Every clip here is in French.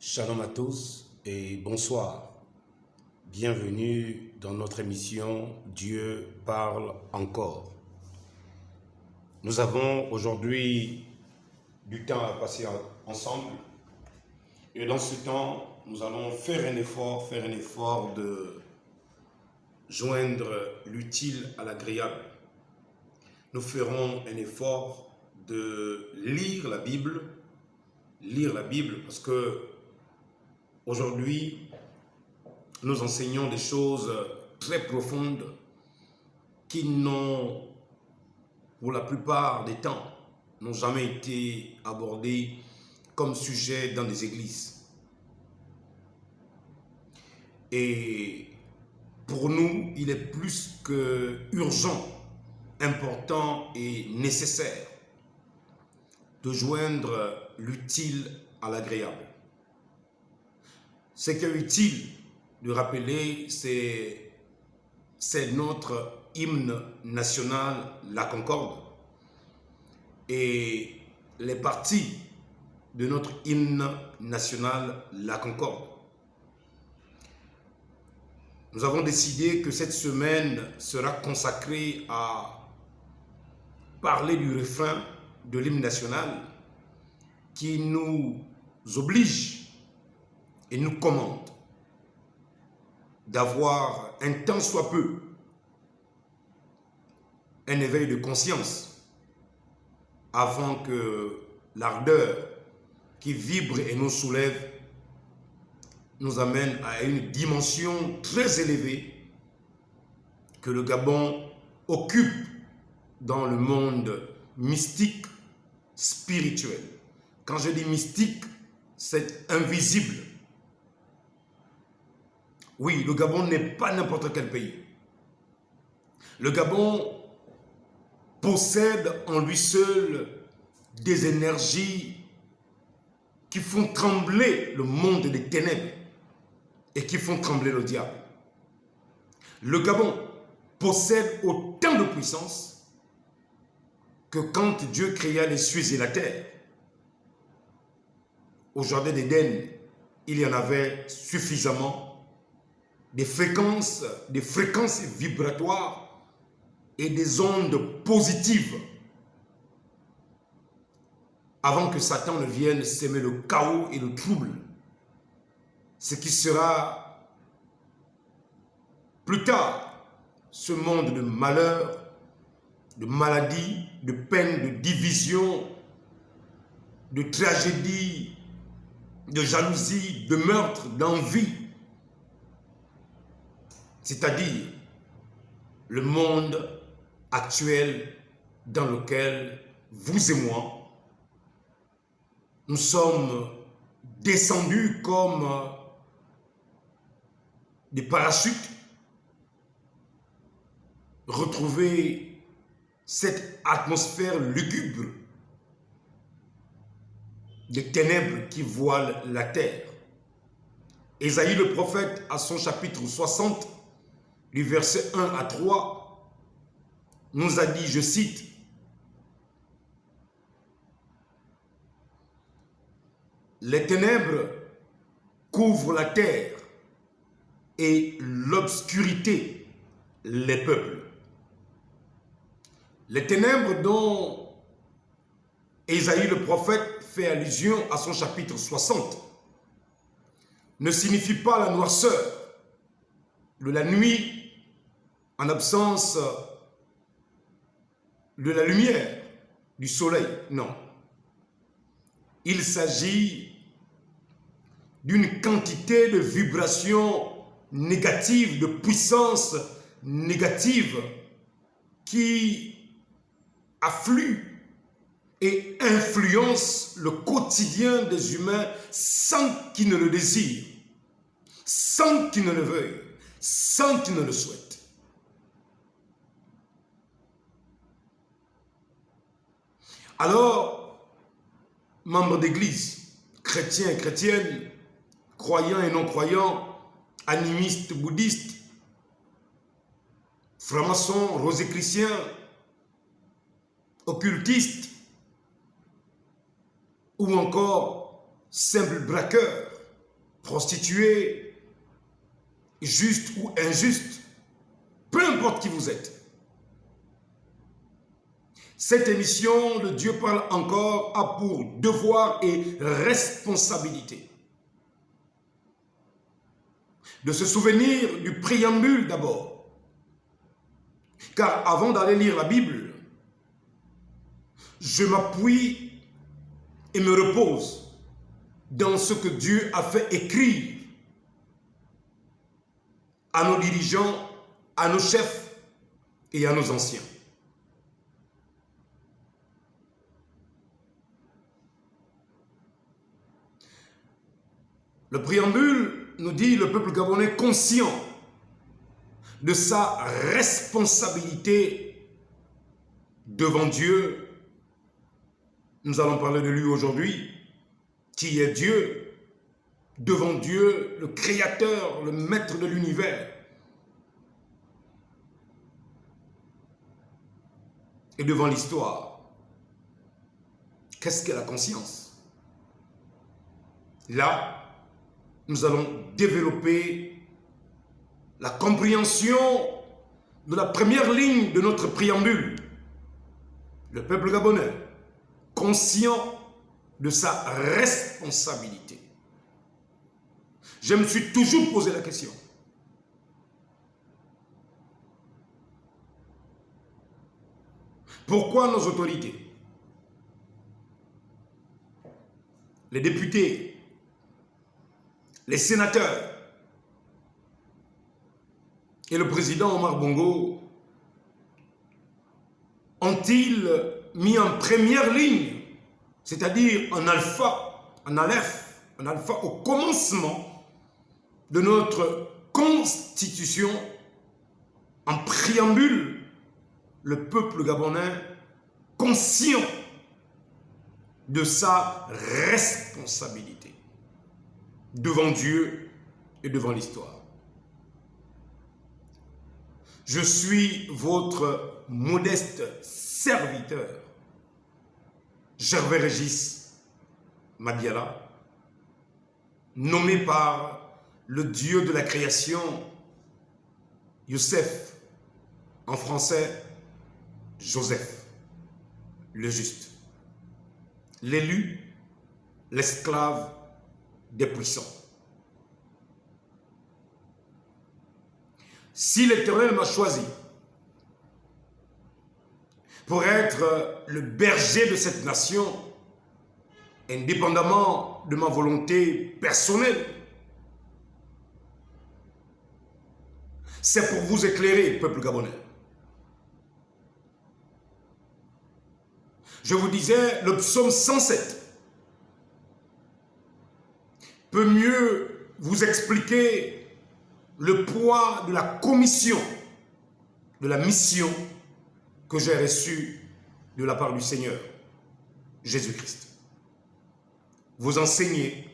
Shalom à tous et bonsoir. Bienvenue dans notre émission Dieu parle encore. Nous avons aujourd'hui du temps à passer ensemble et dans ce temps, nous allons faire un effort de joindre l'utile à l'agréable. Nous ferons un effort de lire la Bible parce que aujourd'hui, nous enseignons des choses très profondes qui n'ont, pour la plupart des temps, n'ont jamais été abordées comme sujet dans des églises. Et pour nous, il est plus que urgent, important et nécessaire de joindre l'utile à l'agréable. Ce qui est utile de rappeler, c'est notre hymne national, la Concorde, et les parties de notre hymne national, la Concorde. Nous avons décidé que cette semaine sera consacrée à parler du refrain de l'hymne national qui nous oblige et nous commande d'avoir un tant soit peu un éveil de conscience avant que l'ardeur qui vibre et nous soulève nous amène à une dimension très élevée que le Gabon occupe dans le monde mystique, spirituel. Quand je dis mystique, c'est invisible. Oui, le Gabon n'est pas n'importe quel pays. Le Gabon possède en lui seul des énergies qui font trembler le monde des ténèbres et qui font trembler le diable. Le Gabon possède autant de puissance que quand Dieu créa les cieux et la terre. Au jardin d'Éden, il y en avait suffisamment des fréquences vibratoires et des ondes positives avant que Satan ne vienne s'aimer le chaos et le trouble. Ce qui sera plus tard ce monde de malheur, de maladie, de peine, de division, de tragédie, de jalousie, de meurtre, d'envie. C'est-à-dire le monde actuel dans lequel vous et moi, nous sommes descendus comme des parachutes, retrouver cette atmosphère lugubre des ténèbres qui voilent la terre. Ésaïe le prophète, à son chapitre 60, du verset 1 à 3, nous a dit, je cite, « Les ténèbres couvrent la terre et l'obscurité les peuples. » Les ténèbres dont Ésaïe le prophète fait allusion à son chapitre 60 ne signifie pas la noirceur de la nuit en absence de la lumière du soleil, non. Il s'agit d'une quantité de vibrations négatives, de puissance négative qui affluent et influencent le quotidien des humains sans qu'ils ne le désirent, sans qu'ils ne le veuillent, sans qu'ils ne le souhaitent. Alors, membres d'église, chrétiens et chrétiennes, croyants et non-croyants, animistes, bouddhistes, francs-maçons, rosicruciens, occultistes, ou encore simples braqueurs, prostituée, juste ou injuste, peu importe qui vous êtes. Cette émission de Dieu parle encore a pour devoir et responsabilité de se souvenir du préambule d'abord. Car avant d'aller lire la Bible, je m'appuie et me repose dans ce que Dieu a fait écrire à nos dirigeants, à nos chefs et à nos anciens. Le préambule nous dit le peuple gabonais conscient de sa responsabilité devant Dieu. Nous allons parler de lui aujourd'hui, qui est Dieu, devant Dieu, le Créateur, le Maître de l'univers. Et devant l'histoire. Qu'est-ce qu'est la conscience? Là, nous allons développer la compréhension de la première ligne de notre préambule. Le peuple gabonais, conscient de sa responsabilité. Je me suis toujours posé la question. Pourquoi nos autorités, les députés, les sénateurs et le président Omar Bongo ont-ils mis en première ligne, c'est-à-dire en alpha, en aleph, en alpha au commencement de notre constitution, en préambule, le peuple gabonais conscient de sa responsabilité devant Dieu et devant l'histoire. Je suis votre modeste serviteur, Gervais Régis Madiala, nommé par le Dieu de la création, Youssef, en français, Joseph, le juste, l'élu, l'esclave des puissants. Si l'Éternel m'a choisi pour être le berger de cette nation, indépendamment de ma volonté personnelle, c'est pour vous éclairer, peuple gabonais. Je vous disais, le psaume 107 peut mieux vous expliquer le poids de la commission, de la mission que j'ai reçue de la part du Seigneur, Jésus-Christ. Vous enseignez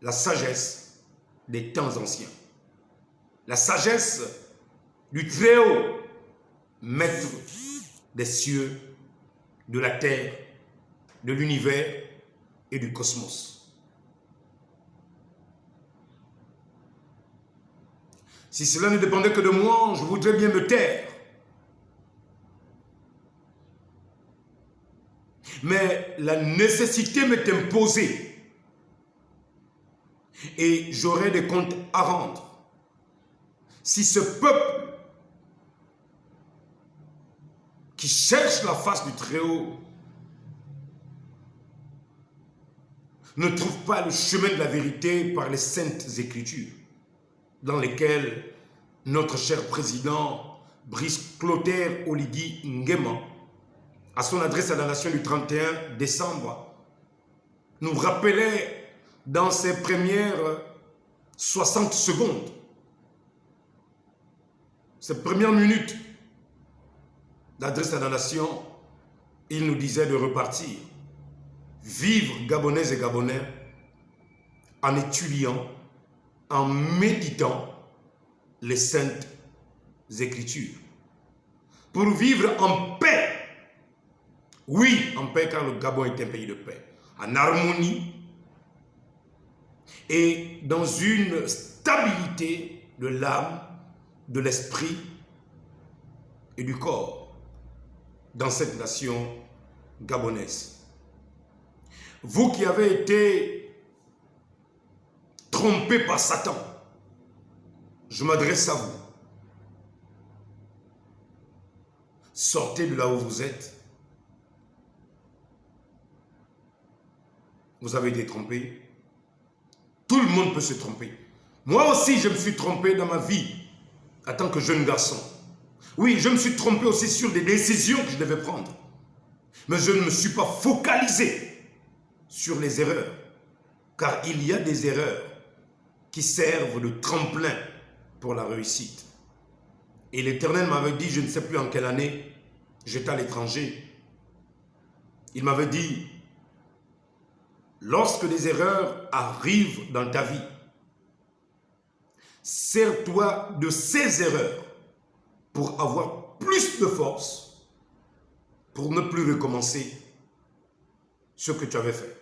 la sagesse des temps anciens, la sagesse du Très-Haut, Maître des cieux, de la terre, de l'univers et du cosmos. Si cela ne dépendait que de moi, je voudrais bien me taire. Mais la nécessité m'est imposée et j'aurai des comptes à rendre. Si ce peuple qui cherche la face du Très-Haut ne trouve pas le chemin de la vérité par les saintes écritures, dans lesquelles notre cher président Brice Clotaire Oligui Nguema, à son adresse à la nation du 31 décembre, nous rappelait dans ses premières 60 secondes, ses premières minutes d'adresse à la nation, il nous disait de repartir, vivre Gabonaises et Gabonais en étudiant, en méditant les saintes écritures, pour vivre en paix. Oui, en paix, car le Gabon est un pays de paix, en harmonie et dans une stabilité de l'âme, de l'esprit et du corps dans cette nation gabonaise. Vous qui avez été trompés par Satan, je m'adresse à vous. Sortez de là où vous êtes. Vous avez été trompés. Tout le monde peut se tromper. Moi aussi, je me suis trompé dans ma vie en tant que jeune garçon. Oui, je me suis trompé aussi sur des décisions que je devais prendre. Mais je ne me suis pas focalisé sur les erreurs. Car il y a des erreurs qui servent de tremplin pour la réussite. Et l'Éternel m'avait dit, je ne sais plus en quelle année, j'étais à l'étranger. Il m'avait dit, lorsque des erreurs arrivent dans ta vie, sers-toi de ces erreurs pour avoir plus de force, pour ne plus recommencer ce que tu avais fait.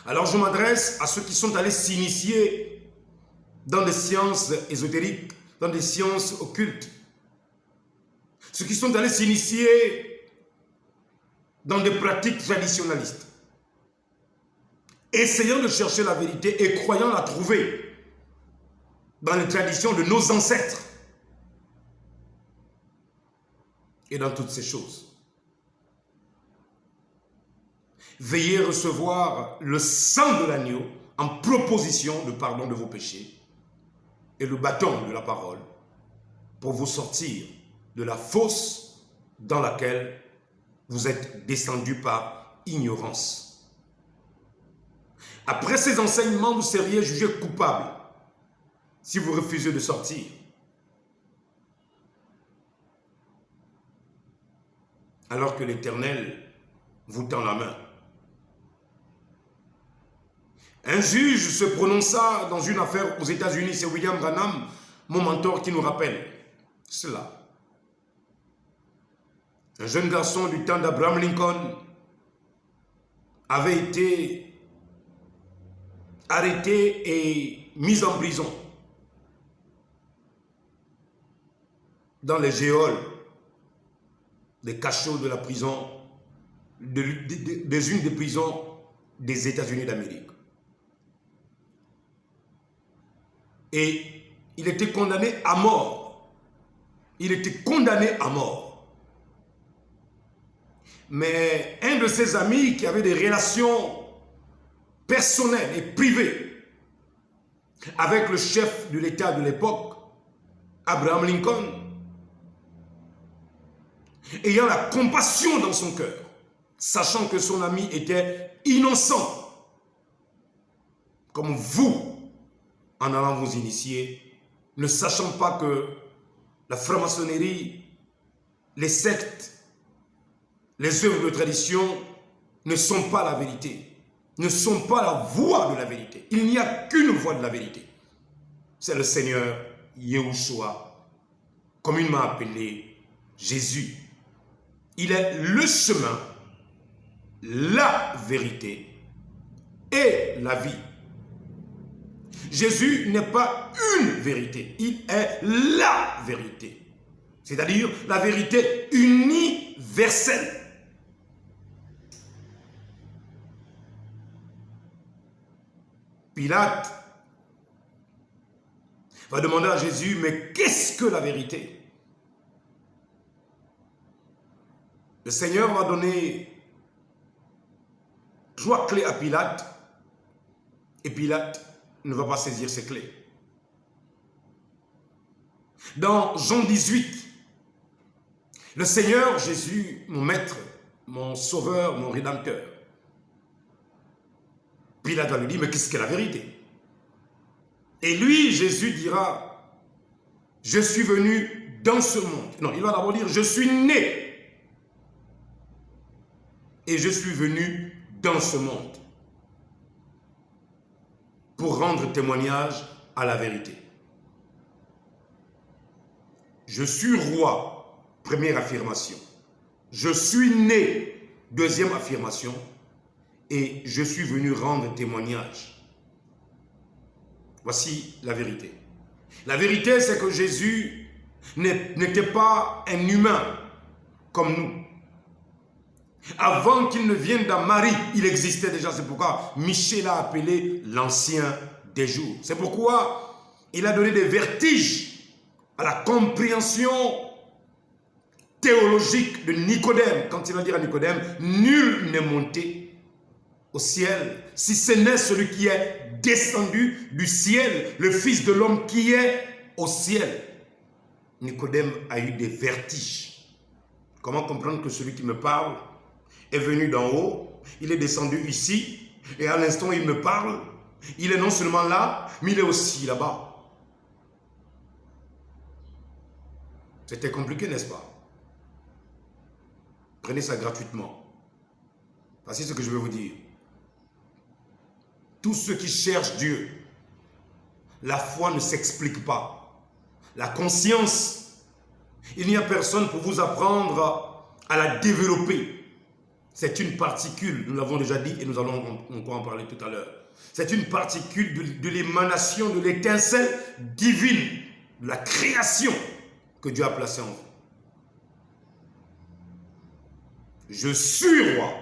Alors je m'adresse à ceux qui sont allés s'initier dans des sciences ésotériques, dans des sciences occultes, ceux qui sont allés s'initier dans des pratiques traditionnalistes, essayant de chercher la vérité et croyant la trouver dans les traditions de nos ancêtres et dans toutes ces choses. Veillez recevoir le sang de l'agneau en proposition de pardon de vos péchés et le bâton de la parole pour vous sortir de la fosse dans laquelle vous êtes descendu par ignorance. Après ces enseignements, vous seriez jugé coupable si vous refusez de sortir. Alors que l'Éternel vous tend la main. Un juge se prononça dans une affaire aux États-Unis, c'est William Branham, mon mentor, qui nous rappelle cela. Un jeune garçon du temps d'Abraham Lincoln avait été arrêté et mis en prison dans les geôles, des cachots de la prison, des unes des prisons des États-Unis d'Amérique. Et il était condamné à mort. Il était condamné à mort. Mais un de ses amis qui avait des relations personnelles et privées avec le chef de l'État de l'époque, Abraham Lincoln, ayant la compassion dans son cœur, sachant que son ami était innocent, comme vous, en allant vous initier, ne sachant pas que la franc-maçonnerie, les sectes, les œuvres de tradition ne sont pas la vérité, ne sont pas la voie de la vérité. Il n'y a qu'une voie de la vérité. C'est le Seigneur Yahushua, communément appelé Jésus. Il est le chemin, la vérité et la vie. Jésus n'est pas une vérité, il est la vérité. C'est-à-dire la vérité universelle. Pilate va demander à Jésus, mais qu'est-ce que la vérité? Le Seigneur va donner 3 clés à Pilate, et Pilate ne va pas saisir ces clés. Dans Jean 18, le Seigneur Jésus, mon maître, mon sauveur, mon rédempteur, Pilate va lui dire, mais qu'est-ce que la vérité? Et lui, Jésus dira, je suis venu dans ce monde. Non, il va d'abord dire, je suis né et je suis venu dans ce monde pour rendre témoignage à la vérité. Je suis roi, première affirmation. Je suis né, deuxième affirmation. et je suis venu rendre témoignage. Voici la vérité. La vérité, c'est que Jésus n'était pas un humain comme nous. Avant qu'il ne vienne dans Marie, il existait déjà. C'est pourquoi Michel l'a appelé l'ancien des jours. C'est pourquoi il a donné des vertiges à la compréhension théologique de Nicodème. Quand il va dire à Nicodème, nul n'est monté au ciel, si ce n'est celui qui est descendu du ciel, le Fils de l'homme qui est au ciel. Nicodème a eu des vertiges. Comment comprendre que celui qui me parle est venu d'en haut, il est descendu ici, et à l'instant il me parle, il est non seulement là, mais il est aussi là-bas. C'était compliqué, n'est-ce pas? Prenez ça gratuitement. Voici ce que je veux vous dire. Tous ceux qui cherchent Dieu, la foi ne s'explique pas. La conscience, il n'y a personne pour vous apprendre à la développer. C'est une particule, nous l'avons déjà dit et nous allons encore en parler tout à l'heure. C'est une particule de l'émanation, de l'étincelle divine, de la création que Dieu a placée en vous. Je suis roi.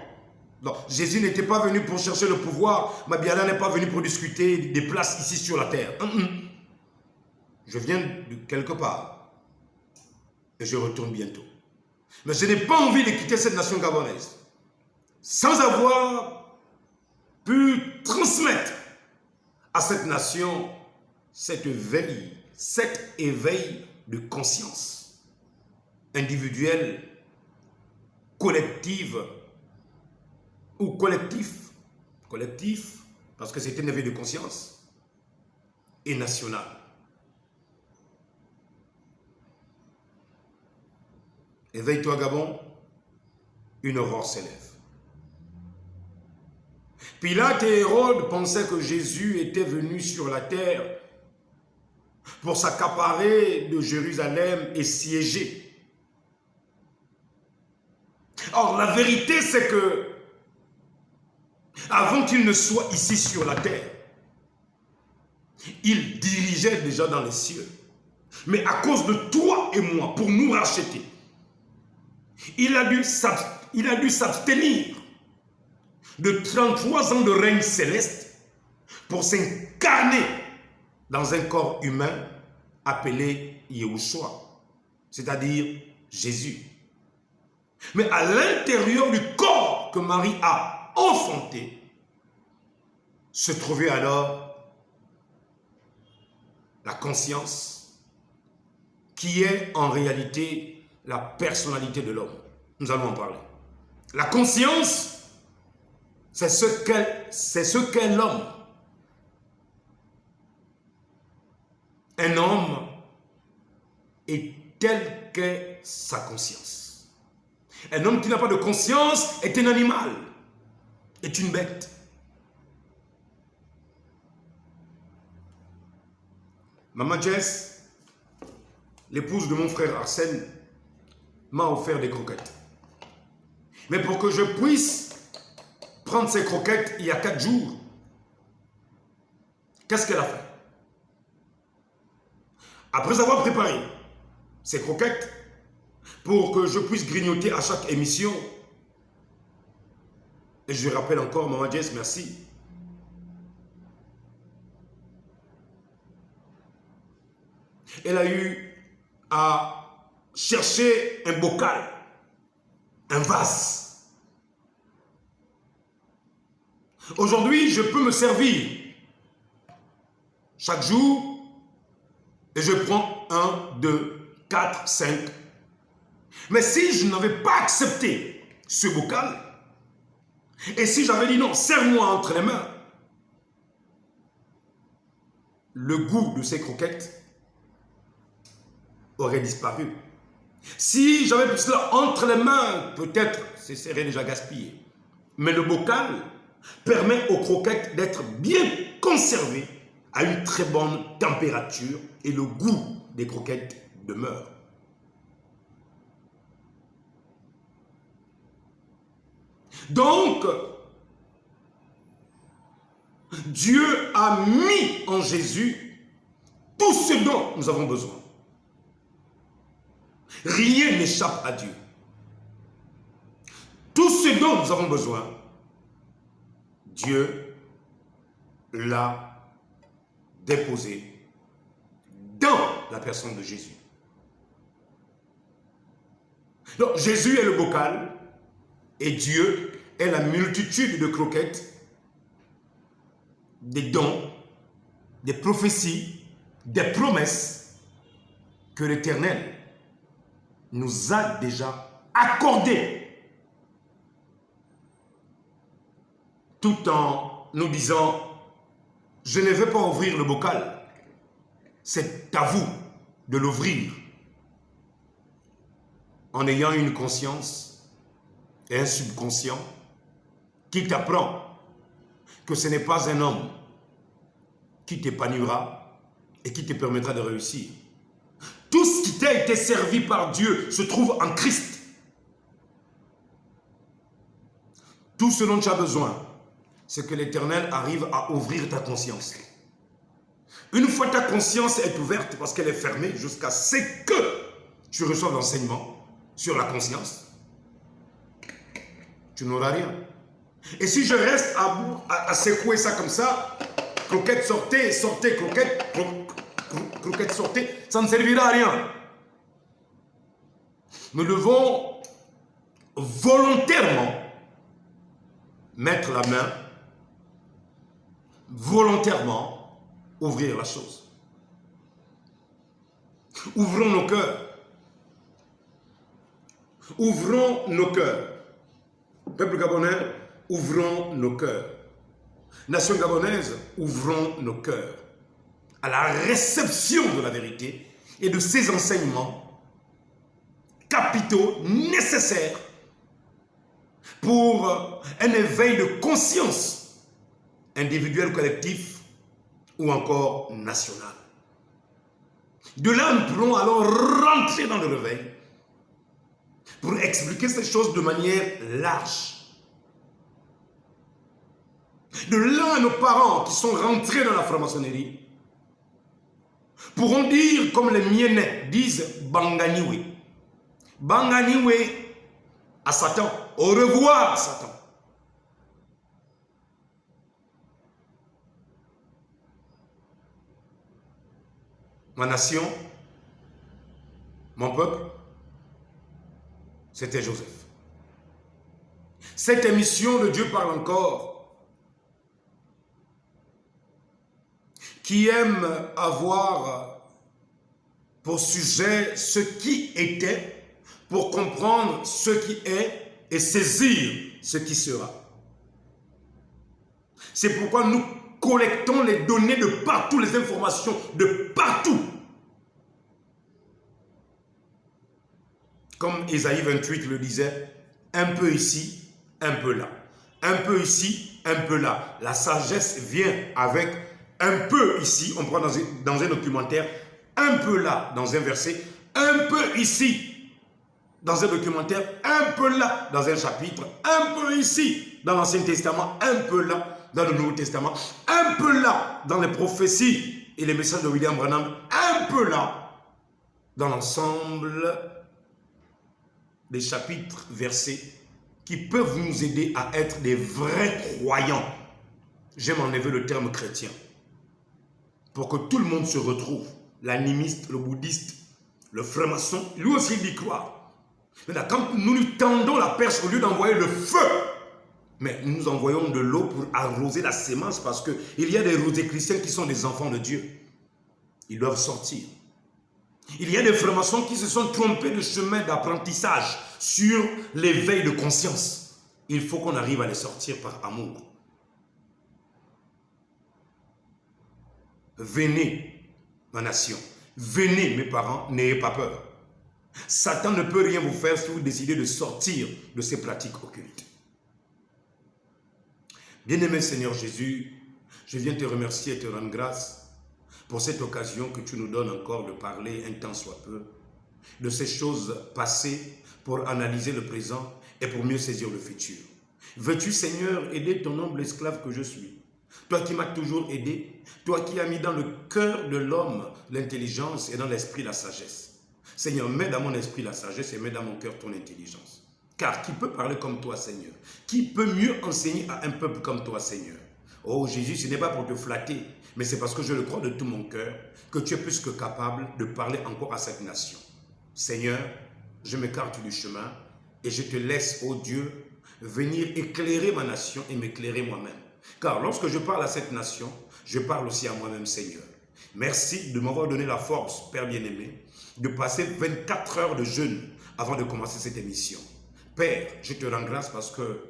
Non, Jésus n'était pas venu pour chercher le pouvoir. Mabiala n'est pas venu pour discuter des places ici sur la terre. Je viens de quelque part et je retourne bientôt. Mais je n'ai pas envie de quitter cette nation gabonaise sans avoir pu transmettre à cette nation cette veille, cet éveil de conscience individuelle, collective ou collectif, parce que c'était un éveil de conscience, et national. Éveille-toi Gabon, une aurore s'élève. Pilate et Hérode pensaient que Jésus était venu sur la terre pour s'accaparer de Jérusalem et siéger. Or, la vérité, c'est que avant qu'il ne soit ici sur la terre, il dirigeait déjà dans les cieux. Mais à cause de toi et moi, pour nous racheter, il a dû s'abstenir de 33 ans de règne céleste pour s'incarner dans un corps humain appelé Yahushua, c'est-à-dire Jésus. Mais à l'intérieur du corps que Marie a enfanté, se trouvait alors la conscience qui est en réalité la personnalité de l'homme. Nous allons en parler. La conscience, c'est ce qu'est l'homme. Un homme est tel qu'est sa conscience. Un homme qui n'a pas de conscience est un animal, est une bête. Maman Jess, l'épouse de mon frère Arsène, m'a offert des croquettes. Mais pour que je puisse prendre ces croquettes il y a 4 jours, qu'est-ce qu'elle a fait? Après avoir préparé ces croquettes pour que je puisse grignoter à chaque émission, et je rappelle encore, Maman Jess, merci. Elle a eu à chercher un bocal, un vase. Aujourd'hui, je peux me servir chaque jour et je prends 1, 2, 4, 5. Mais si je n'avais pas accepté ce bocal, et si j'avais dit non, serre-moi entre les mains, le goût de ces croquettes aurait disparu. Si j'avais pris cela entre les mains, peut-être ce serait déjà gaspillé. Mais le bocal permet aux croquettes d'être bien conservées à une très bonne température et le goût des croquettes demeure. Donc, Dieu a mis en Jésus tout ce dont nous avons besoin. Rien n'échappe à Dieu. Tout ce dont nous avons besoin, Dieu l'a déposé dans la personne de Jésus. Donc Jésus est le bocal et Dieu est la multitude de croquettes, des dons, des prophéties, des promesses que l'Éternel nous a déjà accordées. Tout en nous disant, je ne vais pas ouvrir le bocal, c'est à vous de l'ouvrir. En ayant une conscience et un subconscient qui t'apprend que ce n'est pas un homme qui t'épanouira et qui te permettra de réussir. Tout ce qui t'a été servi par Dieu se trouve en Christ. Tout ce dont tu as besoin, c'est que l'Éternel arrive à ouvrir ta conscience. Une fois ta conscience est ouverte, parce qu'elle est fermée, jusqu'à ce que tu reçoives l'enseignement sur la conscience, tu n'auras rien. Et si je reste à secouer ça comme ça, croquette sortez, sortez, croquette sortez, ça ne servira à rien. Nous devons volontairement mettre la main, volontairement ouvrir la chose. Ouvrons nos cœurs. Ouvrons nos cœurs. Peuple gabonais, ouvrons nos cœurs. Nation gabonaise, ouvrons nos cœurs à la réception de la vérité et de ces enseignements capitaux nécessaires pour un éveil de conscience individuel, collectif ou encore national. De là, nous pourrons alors rentrer dans le réveil pour expliquer ces choses de manière large. De là, nos parents qui sont rentrés dans la franc-maçonnerie pourront dire, comme les Mienais disent, Banganiwe. Banganiwe à Satan. Au revoir, Satan. Ma nation, mon peuple, c'était Joseph. Cette émission de Dieu parle encore, qui aime avoir pour sujet ce qui était, pour comprendre ce qui est et saisir ce qui sera. C'est pourquoi nous collectons les données de partout, les informations de partout. Comme Ésaïe 28 le disait, un peu ici, un peu là. Un peu ici, un peu là. La sagesse vient avec un peu ici, on prend dans un documentaire, un peu là, dans un verset, un peu ici, dans un documentaire, un peu là, dans un chapitre, un peu ici, dans l'Ancien Testament, un peu là, dans le Nouveau Testament, un peu là, dans les prophéties et les messages de William Branham, un peu là, dans l'ensemble des chapitres, versets, qui peuvent nous aider à être des vrais croyants. J'aime enlever le terme chrétien, pour que tout le monde se retrouve. L'animiste, le bouddhiste, le franc-maçon, lui aussi il y croit. Maintenant, quand nous lui tendons la perche, au lieu d'envoyer le feu, mais nous envoyons de l'eau pour arroser la sémence, parce qu'il y a des rosés chrétiens qui sont des enfants de Dieu. Ils doivent sortir. Il y a des francs-maçons qui se sont trompés de chemin d'apprentissage sur l'éveil de conscience. Il faut qu'on arrive à les sortir par amour. Venez, ma nation. Venez, mes parents, n'ayez pas peur. Satan ne peut rien vous faire si vous décidez de sortir de ces pratiques occultes. Bien-aimé Seigneur Jésus, je viens te remercier et te rendre grâce pour cette occasion que tu nous donnes encore de parler un temps soit peu de ces choses passées pour analyser le présent et pour mieux saisir le futur. Veux-tu, Seigneur, aider ton humble esclave que je suis Toi qui m'as toujours aidé, toi qui as mis dans le cœur de l'homme l'intelligence et dans l'esprit la sagesse. Seigneur, mets dans mon esprit la sagesse et mets dans mon cœur ton intelligence. Car qui peut parler comme toi, Seigneur? Qui peut mieux enseigner à un peuple comme toi, Seigneur? Oh Jésus, ce n'est pas pour te flatter, mais c'est parce que je le crois de tout mon cœur que tu es plus que capable de parler encore à cette nation. Seigneur, je m'écarte du chemin et je te laisse, ô Dieu, venir éclairer ma nation et m'éclairer moi-même. Car lorsque je parle à cette nation, je parle aussi à moi-même, Seigneur. Merci de m'avoir donné la force, Père bien-aimé, de passer 24 heures de jeûne avant de commencer cette émission. Père, je te rends grâce parce que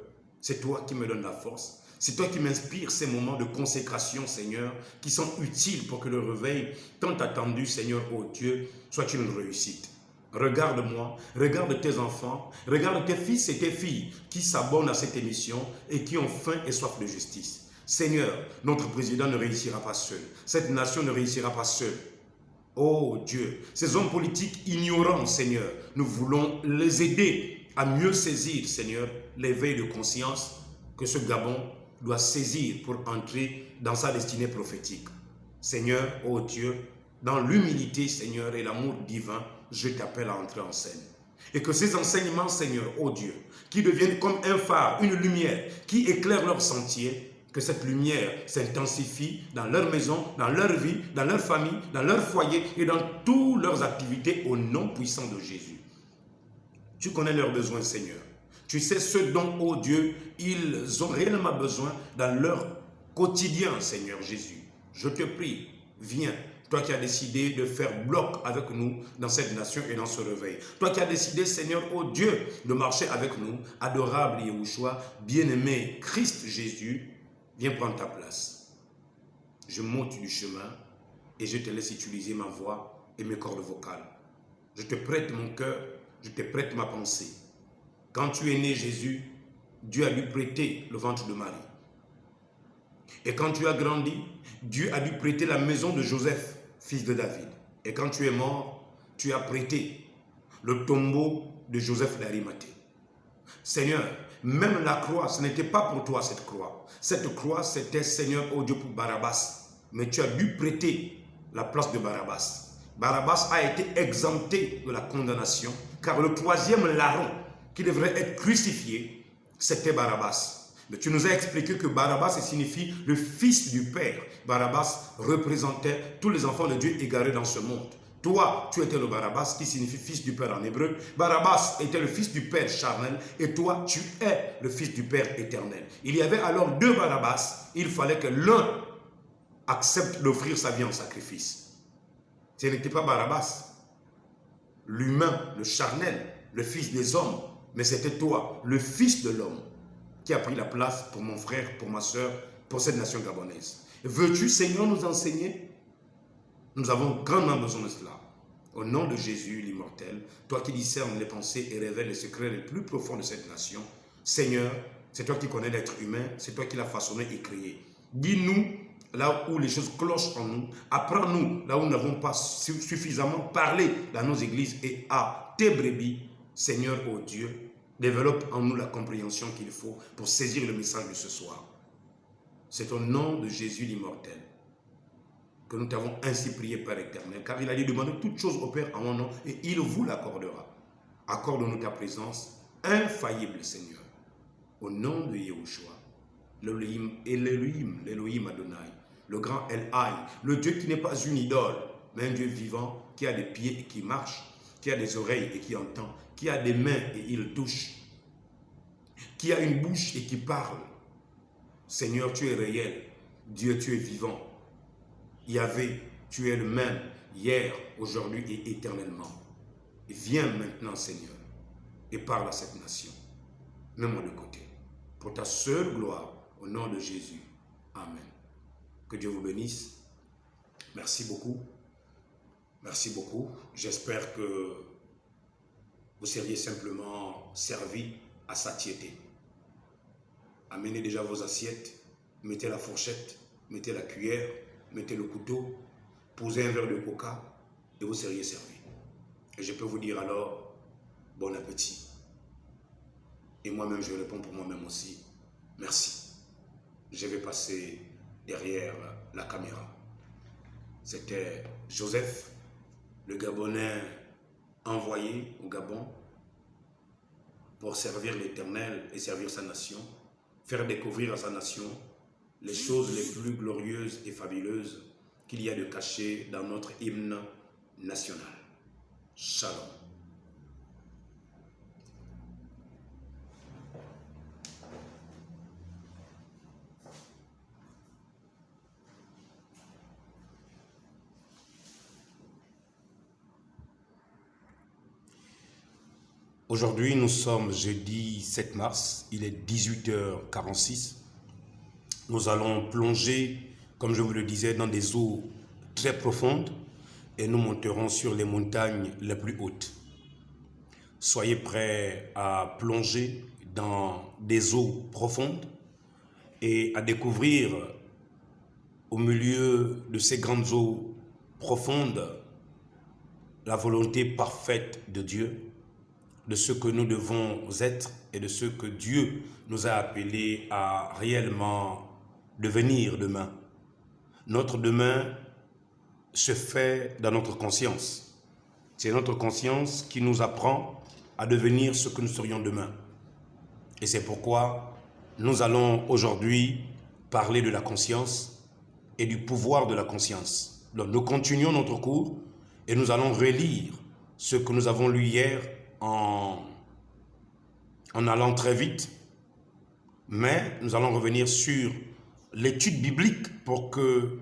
c'est toi qui me donnes la force. C'est toi qui m'inspires ces moments de consécration, Seigneur, qui sont utiles pour que le réveil, tant attendu, Seigneur, ô Dieu, soit une réussite. Regarde-moi, regarde tes enfants, regarde tes fils et tes filles qui s'abonnent à cette émission et qui ont faim et soif de justice. Seigneur, notre président ne réussira pas seul. Cette nation ne réussira pas seule. Oh Dieu, ces hommes politiques ignorants, Seigneur, nous voulons les aider à mieux saisir, Seigneur, l'éveil de conscience que ce Gabon doit saisir pour entrer dans sa destinée prophétique. Seigneur, oh Dieu, dans l'humilité, Seigneur, et l'amour divin, je t'appelle à entrer en scène. Et que ces enseignements, Seigneur, oh Dieu, qui deviennent comme un phare, une lumière, qui éclaire leur sentier, que cette lumière s'intensifie dans leur maison, dans leur vie, dans leur famille, dans leur foyer et dans toutes leurs activités au nom puissant de Jésus. Tu connais leurs besoins, Seigneur. Tu sais ce dont, oh Dieu, ils ont réellement besoin dans leur quotidien, Seigneur Jésus. Je te prie, viens. Toi qui as décidé de faire bloc avec nous dans cette nation et dans ce réveil. Toi qui as décidé, Seigneur, oh Dieu, de marcher avec nous, adorable Yahushua, bien-aimé Christ Jésus, viens prendre ta place. Je monte du chemin et je te laisse utiliser ma voix et mes cordes vocales. Je te prête mon cœur, je te prête ma pensée. Quand tu es né, Jésus, Dieu a dû prêter le ventre de Marie. Et quand tu as grandi, Dieu a dû prêter la maison de Joseph, fils de David. Et quand tu es mort, tu as prêté le tombeau de Joseph d'Arimathée. Seigneur, même la croix, ce n'était pas pour toi cette croix. Cette croix, c'était, Seigneur, oh Dieu, pour Barabbas. Mais tu as dû prêter la place de Barabbas. Barabbas a été exempté de la condamnation, car le troisième larron qui devrait être crucifié, c'était Barabbas. Mais tu nous as expliqué que Barabbas signifie le fils du Père. Barabbas représentait tous les enfants de Dieu égarés dans ce monde. Toi, tu étais le Barabbas qui signifie fils du Père en hébreu. Barabbas était le fils du Père charnel et toi, tu es le fils du Père éternel. Il y avait alors deux Barabbas. Il fallait que l'un accepte d'offrir sa vie en sacrifice. Ce n'était pas Barabbas, l'humain, le charnel, le fils des hommes, mais c'était toi, le fils de l'homme, qui a pris la place pour mon frère, pour ma soeur, pour cette nation gabonaise. Veux-tu, Seigneur, nous enseigner? Nous avons grandement besoin de cela. Au nom de Jésus, l'immortel, toi qui discernes les pensées et révèles les secrets les plus profonds de cette nation, Seigneur, c'est toi qui connais l'être humain, c'est toi qui l'as façonné et créé. Dis-nous là où les choses clochent en nous, apprends-nous là où nous n'avons pas suffisamment parlé dans nos églises et à tes brebis, Seigneur, ô Dieu, développe en nous la compréhension qu'il faut pour saisir le message de ce soir. C'est au nom de Jésus l'immortel que nous t'avons ainsi prié, Père éternel, car il a dit demander toutes choses au Père en mon nom et il vous l'accordera. Accorde-nous ta présence infaillible, Seigneur. Au nom de Yahushua, l'Elohim Adonai, le grand El-Haï, le Dieu qui n'est pas une idole, mais un Dieu vivant qui a des pieds et qui marche, qui a des oreilles et qui entend, qui a des mains et il touche, qui a une bouche et qui parle. Seigneur, tu es réel. Dieu, tu es vivant. Yahvé, tu es le même, hier, aujourd'hui et éternellement. Viens maintenant, Seigneur, et parle à cette nation. Mets-moi de côté. Pour ta seule gloire, au nom de Jésus. Amen. Que Dieu vous bénisse. Merci beaucoup. Merci beaucoup. J'espère que vous seriez simplement servi à satiété. Amenez déjà vos assiettes, mettez la fourchette, mettez la cuillère, mettez le couteau, posez un verre de coca et vous seriez servi. Et je peux vous dire alors, bon appétit. Et moi-même, je réponds pour moi-même aussi, merci. Je vais passer derrière la caméra. C'était Joseph, le Gabonais envoyé au Gabon pour servir l'Éternel et servir sa nation, faire découvrir à sa nation les choses les plus glorieuses et fabuleuses qu'il y a de cachées dans notre hymne national. Shalom. Aujourd'hui, nous sommes jeudi 7 mars, il est 18h46. Nous allons plonger, comme je vous le disais, dans des eaux très profondes et nous monterons sur les montagnes les plus hautes. Soyez prêts à plonger dans des eaux profondes et à découvrir au milieu de ces grandes eaux profondes la volonté parfaite de Dieu, de ce que nous devons être et de ce que Dieu nous a appelés à réellement devenir demain. Notre demain se fait dans notre conscience. C'est notre conscience qui nous apprend à devenir ce que nous serions demain. Et c'est pourquoi nous allons aujourd'hui parler de la conscience et du pouvoir de la conscience. Donc nous continuons notre cours et nous allons relire ce que nous avons lu hier en allant très vite, mais nous allons revenir sur l'étude biblique pour que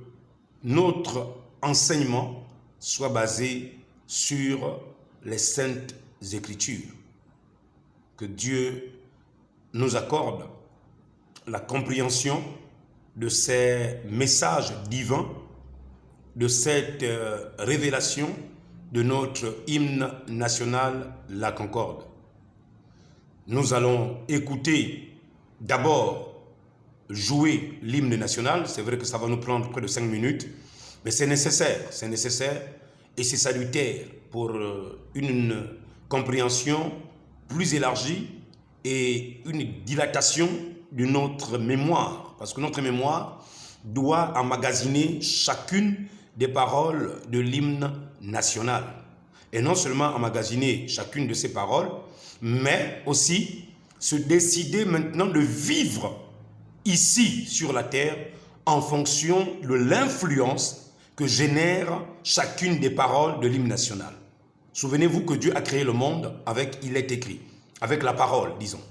notre enseignement soit basé sur les saintes Écritures. Que Dieu nous accorde la compréhension de ces messages divins, de cette révélation de notre hymne national, la Concorde. Nous allons écouter d'abord jouer l'hymne national. C'est vrai que ça va nous prendre près de 5 minutes, mais c'est nécessaire et c'est salutaire pour une compréhension plus élargie et une dilatation de notre mémoire. Parce que notre mémoire doit emmagasiner chacune des paroles de l'hymne national. Et non seulement emmagasiner chacune de ces paroles, mais aussi se décider maintenant de vivre ici sur la terre en fonction de l'influence que génère chacune des paroles de l'hymne national. Souvenez-vous que Dieu a créé le monde avec « il est écrit », avec la parole, disons.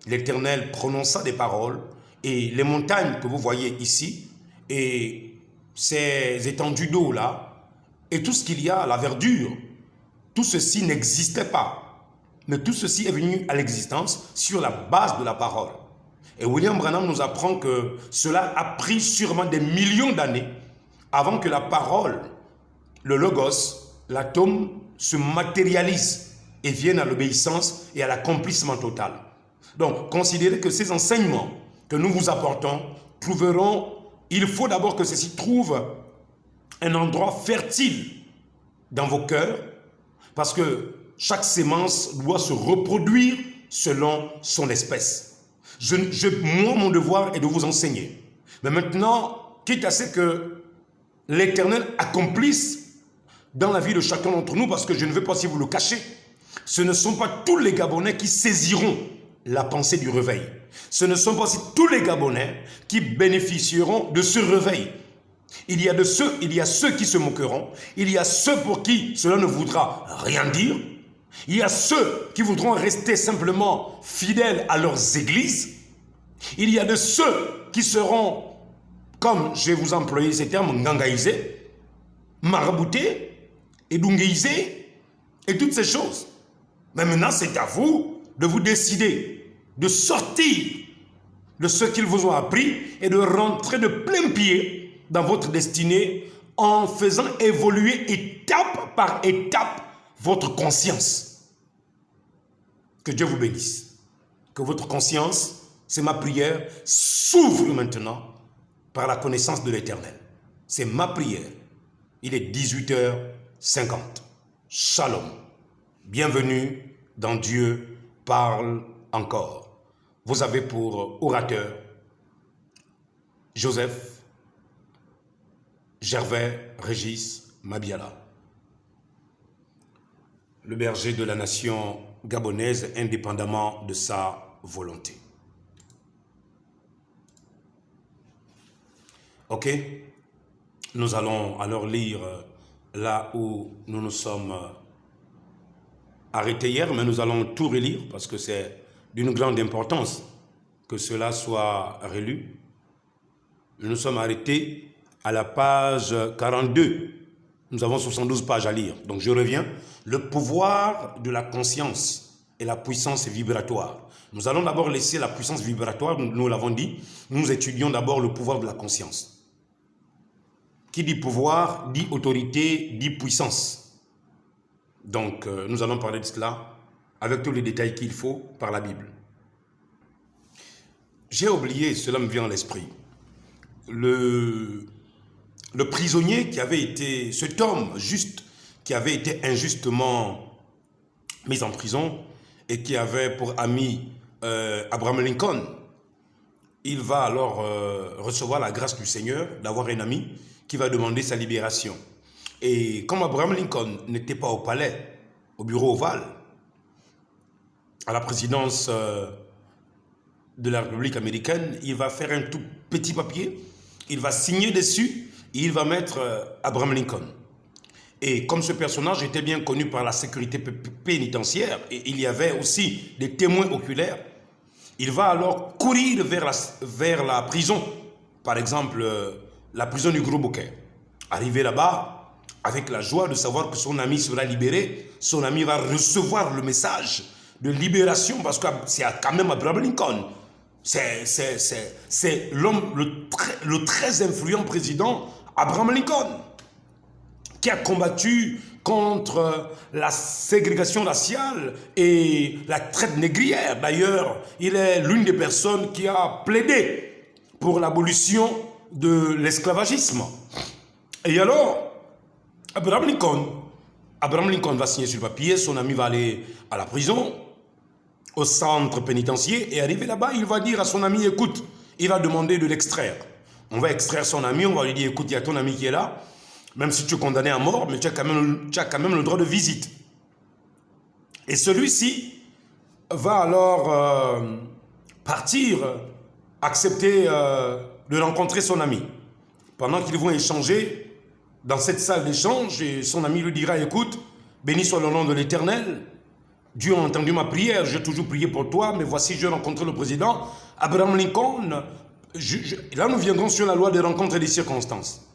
L'Éternel prononça des paroles et les montagnes que vous voyez ici et ces étendues d'eau là et tout ce qu'il y a, la verdure, tout ceci n'existait pas. Mais tout ceci est venu à l'existence sur la base de la parole. Et William Branham nous apprend que cela a pris sûrement des millions d'années avant que la parole, le logos, l'atome, se matérialise et vienne à l'obéissance et à l'accomplissement total. Donc, considérez que ces enseignements que nous vous apportons trouveront, il faut d'abord que ceci trouve un endroit fertile dans vos cœurs, parce que chaque sémence doit se reproduire selon son espèce. Moi, mon devoir est de vous enseigner. Mais maintenant, quitte à ce que l'Éternel accomplisse dans la vie de chacun d'entre nous, parce que je ne veux pas si vous le cachez, ce ne sont pas tous les Gabonais qui saisiront la pensée du réveil. Ce ne sont pas tous les Gabonais qui bénéficieront de ce réveil. Il y a ceux qui se moqueront, il y a ceux pour qui cela ne voudra rien dire, il y a ceux qui voudront rester simplement fidèles à leurs églises, il y a de ceux qui seront, comme je vais vous employer ces termes, ngangaïsés, maraboutés, édunguisés, et toutes ces choses. Mais maintenant, c'est à vous de vous décider, de sortir de ce qu'ils vous ont appris et de rentrer de plein pied dans votre destinée en faisant évoluer étape par étape votre conscience. Que Dieu vous bénisse. Que votre conscience, c'est ma prière, s'ouvre maintenant par la connaissance de l'Éternel. C'est ma prière. Il est 18h50. Shalom. Bienvenue dans Dieu parle encore. Vous avez pour orateur Joseph, Gervais Régis Mabiala, le berger de la nation gabonaise indépendamment de sa volonté. Ok, nous allons alors lire là où nous nous sommes arrêtés hier, mais nous allons tout relire parce que c'est d'une grande importance que cela soit relu. Nous nous sommes arrêtés à la page 42. Nous avons 72 pages à lire. Donc je reviens. Le pouvoir de la conscience et la puissance vibratoire. Nous allons d'abord laisser la puissance vibratoire, nous l'avons dit. Nous étudions d'abord le pouvoir de la conscience. Qui dit pouvoir, dit autorité, dit puissance. Donc nous allons parler de cela avec tous les détails qu'il faut par la Bible. J'ai oublié, cela me vient à l'esprit. Le prisonnier qui avait été, cet homme juste, qui avait été injustement mis en prison et qui avait pour ami Abraham Lincoln, il va alors recevoir la grâce du Seigneur d'avoir un ami qui va demander sa libération. Et comme Abraham Lincoln n'était pas au palais, au bureau ovale, à la présidence de la République américaine, il va faire un tout petit papier, il va signer dessus et il va mettre Abraham Lincoln. Et comme ce personnage était bien connu par la sécurité pénitentiaire et il y avait aussi des témoins oculaires, il va alors courir vers la prison, par exemple la prison du Gros Bouquet. Arrivé là-bas, avec la joie de savoir que son ami sera libéré, son ami va recevoir le message de libération parce que c'est quand même Abraham Lincoln. C'est l'homme, le très influent président Abraham Lincoln, qui a combattu contre la ségrégation raciale et la traite négrière. D'ailleurs, il est l'une des personnes qui a plaidé pour l'abolition de l'esclavagisme. Et alors, Abraham Lincoln va signer sur le papier, son ami va aller à la prison, au centre pénitentiaire, et arrivé là-bas, il va dire à son ami, écoute, il va demander de l'extraire. On va extraire son ami, on va lui dire, écoute, il y a ton ami qui est là, même si tu es condamné à mort, mais tu as quand même le droit de visite. Et celui-ci va alors partir, accepter de rencontrer son ami. Pendant qu'ils vont échanger dans cette salle d'échange, son ami lui dira, écoute, béni soit le nom de l'Éternel, Dieu a entendu ma prière, j'ai toujours prié pour toi, mais voici, je rencontre le président Abraham Lincoln. Là, nous viendrons sur la loi des rencontres et des circonstances.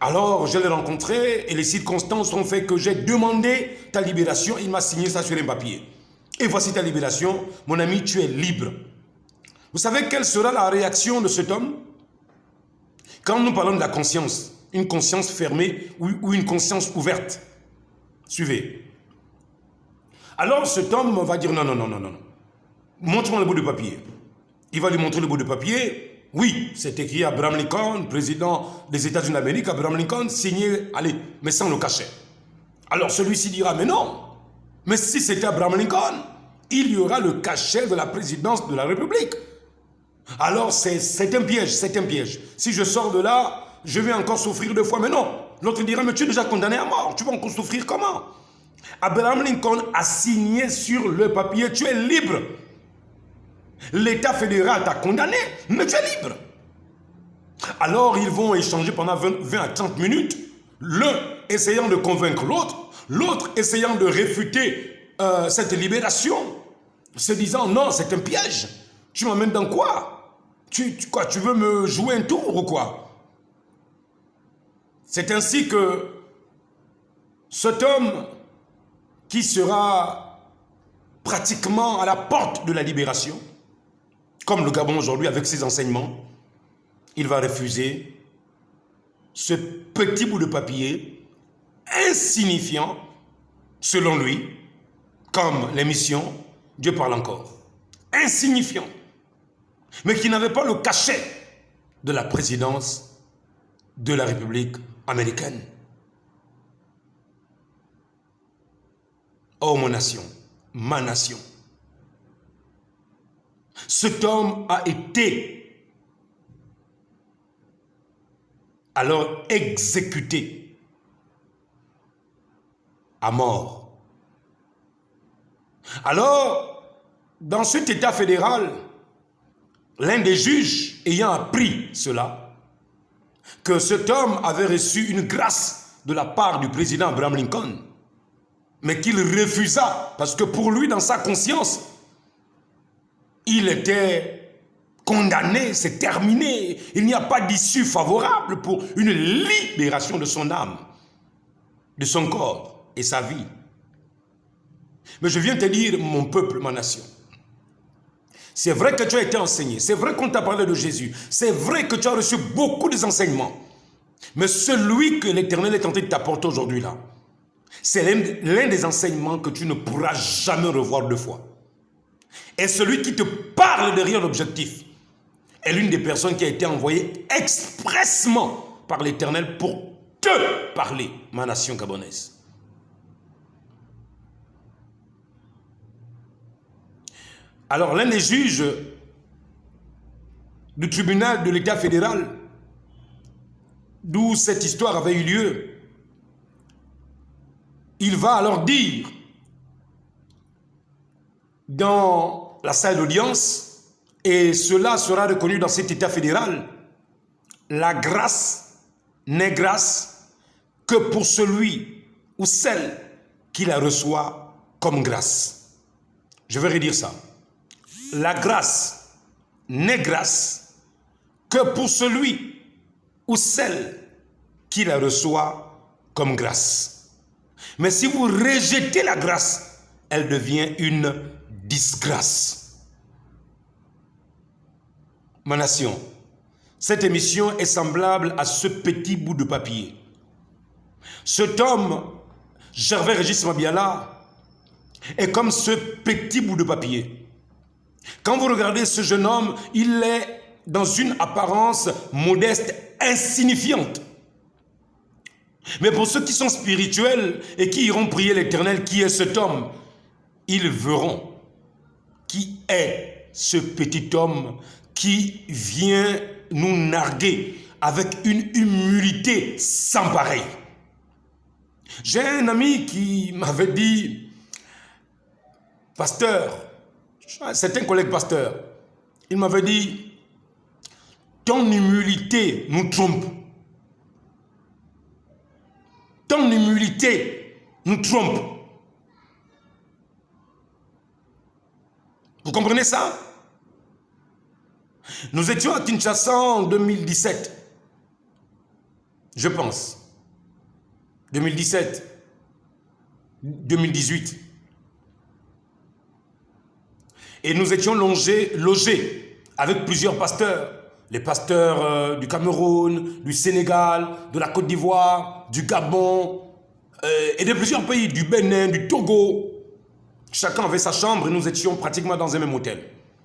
Alors, je l'ai rencontré et les circonstances ont fait que j'ai demandé ta libération. Il m'a signé ça sur un papier. Et voici ta libération. Mon ami, tu es libre. Vous savez quelle sera la réaction de cet homme? Quand nous parlons de la conscience, une conscience fermée ou une conscience ouverte. Suivez. Alors cet homme va dire non. Montre-moi le bout de papier. Il va lui montrer le bout de papier. Oui, c'est écrit Abraham Lincoln, président des États-Unis d'Amérique, Abraham Lincoln, signé, allez, mais sans le cachet. Alors celui-ci dira, mais non, mais si c'était Abraham Lincoln, il y aura le cachet de la présidence de la République. Alors c'est un piège, c'est un piège. Si je sors de là, je vais encore souffrir 2 fois, mais non. L'autre dira, mais tu es déjà condamné à mort, tu vas encore souffrir comment? Abraham Lincoln a signé sur le papier, tu es libre. L'État fédéral t'a condamné, mais tu es libre. Alors ils vont échanger pendant 20 à 30 minutes, l'un essayant de convaincre l'autre, l'autre essayant de réfuter cette libération, se disant non, c'est un piège. Tu m'emmènes dans quoi? Tu veux me jouer un tour ou quoi? C'est ainsi que cet homme qui sera pratiquement à la porte de la libération, comme le Gabon aujourd'hui avec ses enseignements, il va refuser ce petit bout de papier insignifiant, selon lui, comme l'émission Dieu parle encore. Insignifiant, mais qui n'avait pas le cachet de la présidence de la République américaine. Oh mon nation, ma nation. Cet homme a été alors exécuté à mort. Alors, dans cet État fédéral, l'un des juges ayant appris cela, que cet homme avait reçu une grâce de la part du président Abraham Lincoln, mais qu'il refusa, parce que pour lui, dans sa conscience, il était condamné, c'est terminé. Il n'y a pas d'issue favorable pour une libération de son âme, de son corps et sa vie. Mais je viens te dire, mon peuple, ma nation, c'est vrai que tu as été enseigné, c'est vrai qu'on t'a parlé de Jésus, c'est vrai que tu as reçu beaucoup d'enseignements, mais celui que l'Éternel est en train de t'apporter aujourd'hui là, c'est l'un des enseignements que tu ne pourras jamais revoir deux fois. Et celui qui te parle derrière l'objectif est l'une des personnes qui a été envoyée expressément par l'Éternel pour te parler, ma nation gabonaise. Alors l'un des juges du tribunal de l'État fédéral, d'où cette histoire avait eu lieu, il va alors dire dans la salle d'audience, et cela sera reconnu dans cet État fédéral, la grâce n'est grâce que pour celui ou celle qui la reçoit comme grâce. Je vais redire ça. La grâce n'est grâce que pour celui ou celle qui la reçoit comme grâce. Mais si vous rejetez la grâce, elle devient une disgrâce. Ma nation, cette émission est semblable à ce petit bout de papier. Cet homme, Gervais Régis Mabiala, est comme ce petit bout de papier. Quand vous regardez ce jeune homme, il est dans une apparence modeste, insignifiante. Mais pour ceux qui sont spirituels et qui iront prier l'Éternel, qui est cet homme, ils verront qui est ce petit homme qui vient nous narguer avec une humilité sans pareil. J'ai un ami qui m'avait dit, pasteur, c'est un collègue pasteur, il m'avait dit, ton humilité nous trompe. Ton humilité nous trompe. Vous comprenez ça? Nous étions à Kinshasa en 2017. Je pense. 2017. 2018. Et nous étions logés avec plusieurs pasteurs. Les pasteurs du Cameroun, du Sénégal, de la Côte d'Ivoire, du Gabon et de plusieurs pays, du Bénin, du Togo. Chacun avait sa chambre et nous étions pratiquement dans un même hôtel,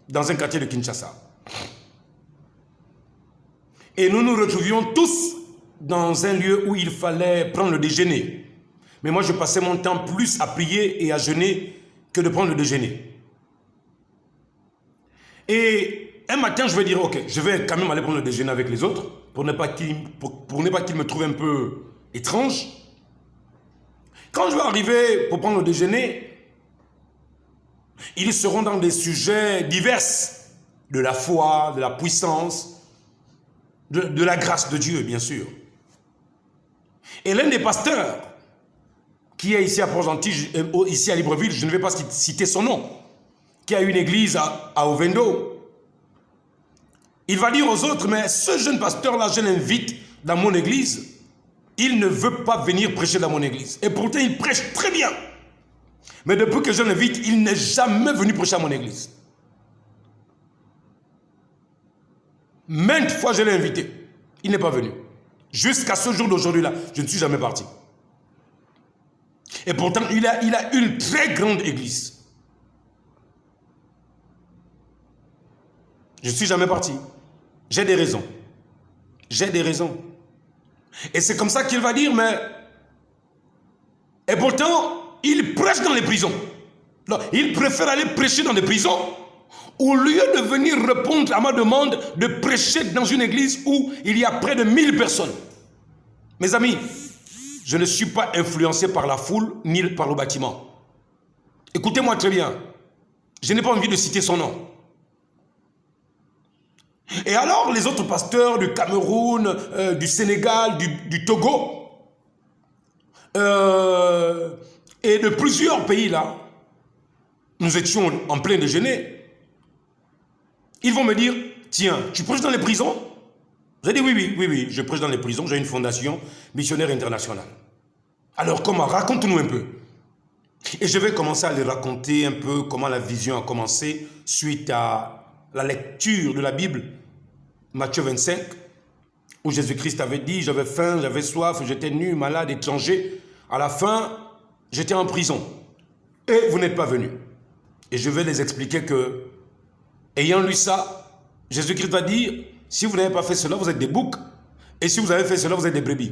dans un quartier de Kinshasa. Et nous nous retrouvions tous dans un lieu où il fallait prendre le déjeuner. Mais moi, je passais mon temps plus à prier et à jeûner que de prendre le déjeuner. Et un matin, je vais dire, ok, je vais quand même aller prendre le déjeuner avec les autres pour ne pas qu'ils me trouvent un peu étrange. Quand je vais arriver pour prendre le déjeuner, ils seront dans des sujets divers, de la foi, de la puissance, de la grâce de Dieu, bien sûr. Et l'un des pasteurs, qui est ici à Port-Gentil, ici à Libreville, je ne vais pas citer son nom, qui a une église à Ovendo, il va dire aux autres, mais ce jeune pasteur-là, je l'invite dans mon église, il ne veut pas venir prêcher dans mon église. Et pourtant, il prêche très bien. Mais depuis que je l'invite, il n'est jamais venu prêcher à mon église. Maintes fois, je l'ai invité. Il n'est pas venu. Jusqu'à ce jour d'aujourd'hui-là, je ne suis jamais parti. Et pourtant, il a une très grande église. Je ne suis jamais parti. J'ai des raisons. J'ai des raisons. Et c'est comme ça qu'il va dire, mais... Et pourtant, il prêche dans les prisons. Non, il préfère aller prêcher dans les prisons au lieu de venir répondre à ma demande de prêcher dans une église où il y a près de 1000 personnes. Mes amis, je ne suis pas influencé par la foule ni par le bâtiment. Écoutez-moi très bien. Je n'ai pas envie de citer son nom. Et alors, les autres pasteurs du Cameroun, du Sénégal, du Togo, et de plusieurs pays là, nous étions en plein déjeuner. Ils vont me dire, tiens, tu prêches dans les prisons? J'ai dit oui, je prêche dans les prisons, j'ai une fondation missionnaire internationale. Alors comment? Raconte-nous un peu. Et je vais commencer à les raconter un peu comment la vision a commencé suite à la lecture de la Bible, Matthieu 25, où Jésus-Christ avait dit, j'avais faim, j'avais soif, j'étais nu, malade, étranger. À la fin, j'étais en prison. Et vous n'êtes pas venus. Et je vais les expliquer que, ayant lu ça, Jésus-Christ va dire, si vous n'avez pas fait cela, vous êtes des boucs. Et si vous avez fait cela, vous êtes des brebis.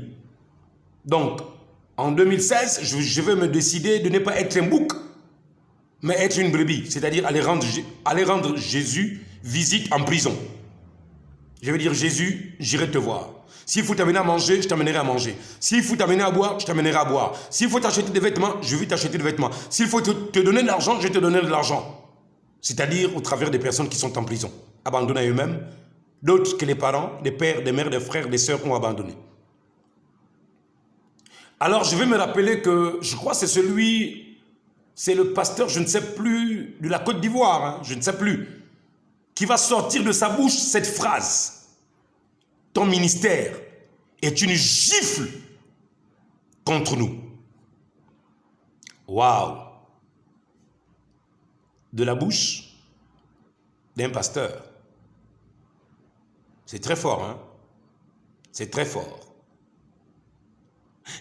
Donc, en 2016, je vais me décider de ne pas être un bouc, mais être une brebis. C'est-à-dire aller rendre Jésus visite en prison. Je vais dire, Jésus, j'irai te voir. S'il faut t'amener à manger, je t'amènerai à manger. S'il faut t'amener à boire, je t'amènerai à boire. S'il faut t'acheter des vêtements, je vais t'acheter des vêtements. S'il faut te donner de l'argent, je vais te donner de l'argent. C'est-à-dire au travers des personnes qui sont en prison, abandonnées à eux-mêmes, d'autres que les parents, des pères, des mères, des frères, des sœurs ont abandonné. Alors je vais me rappeler que, je crois que c'est le pasteur, je ne sais plus, de la Côte d'Ivoire, hein, je ne sais plus, qui va sortir de sa bouche cette phrase. Ton ministère est une gifle contre nous. Waouh! De la bouche d'un pasteur. C'est très fort, hein? C'est très fort.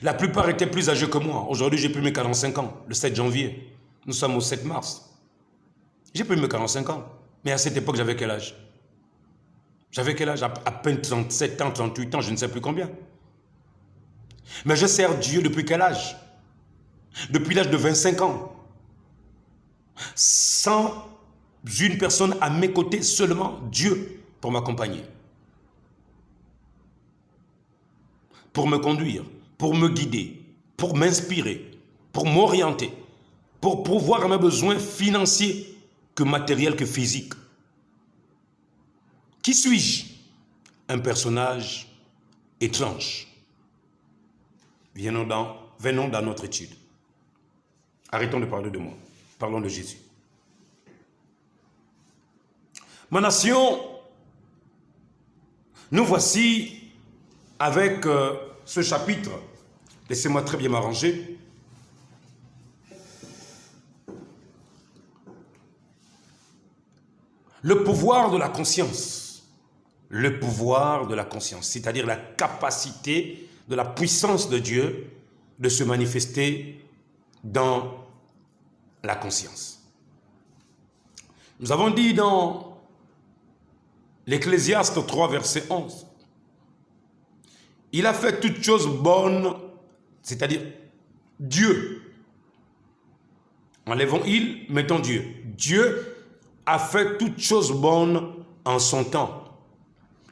La plupart étaient plus âgés que moi. Aujourd'hui, j'ai plus mes 45 ans, le 7 janvier. Nous sommes au 7 mars. J'ai plus mes 45 ans. Mais à cette époque, j'avais quel âge? J'avais quel âge? À peine 37 ans, 38 ans, je ne sais plus combien. Mais je sers Dieu depuis quel âge? Depuis l'âge de 25 ans. Sans une personne à mes côtés, seulement Dieu pour m'accompagner. Pour me conduire, pour me guider, pour m'inspirer, pour m'orienter, pour pourvoir à mes besoins financiers que matériels, que physiques. Qui suis-je? Un personnage étrange. Venons dans notre étude. Arrêtons de parler de moi. Parlons de Jésus. Ma nation, nous voici avec ce chapitre. Laissez-moi très bien m'arranger. Le pouvoir de la conscience. Le pouvoir de la conscience, c'est-à-dire la capacité de la puissance de Dieu de se manifester dans la conscience. Nous avons dit dans l'Ecclésiaste 3, verset 11, il a fait toutes choses bonnes, c'est-à-dire Dieu. Enlevons il, mettons Dieu. Dieu a fait toutes choses bonnes en son temps.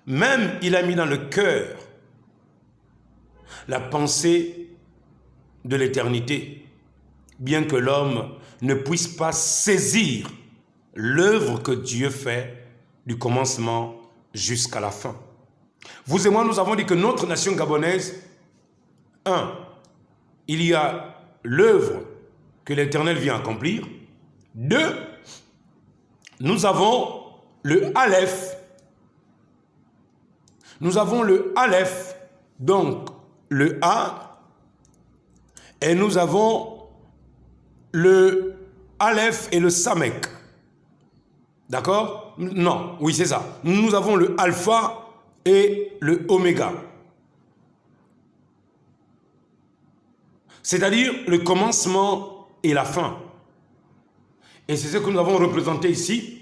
Même il a mis dans le cœur la pensée de l'éternité, bien que l'homme ne puisse pas saisir l'œuvre que Dieu fait du commencement jusqu'à la fin. Vous et moi, nous avons dit que notre nation gabonaise, il y a l'œuvre que l'Éternel vient accomplir. 2, nous avons le Aleph. Nous avons le Aleph, donc le A, et nous avons le Aleph et le Samek. D'accord? Non, oui, c'est ça. Nous avons le Alpha et le Oméga. C'est-à-dire le commencement et la fin. Et c'est ce que nous avons représenté ici.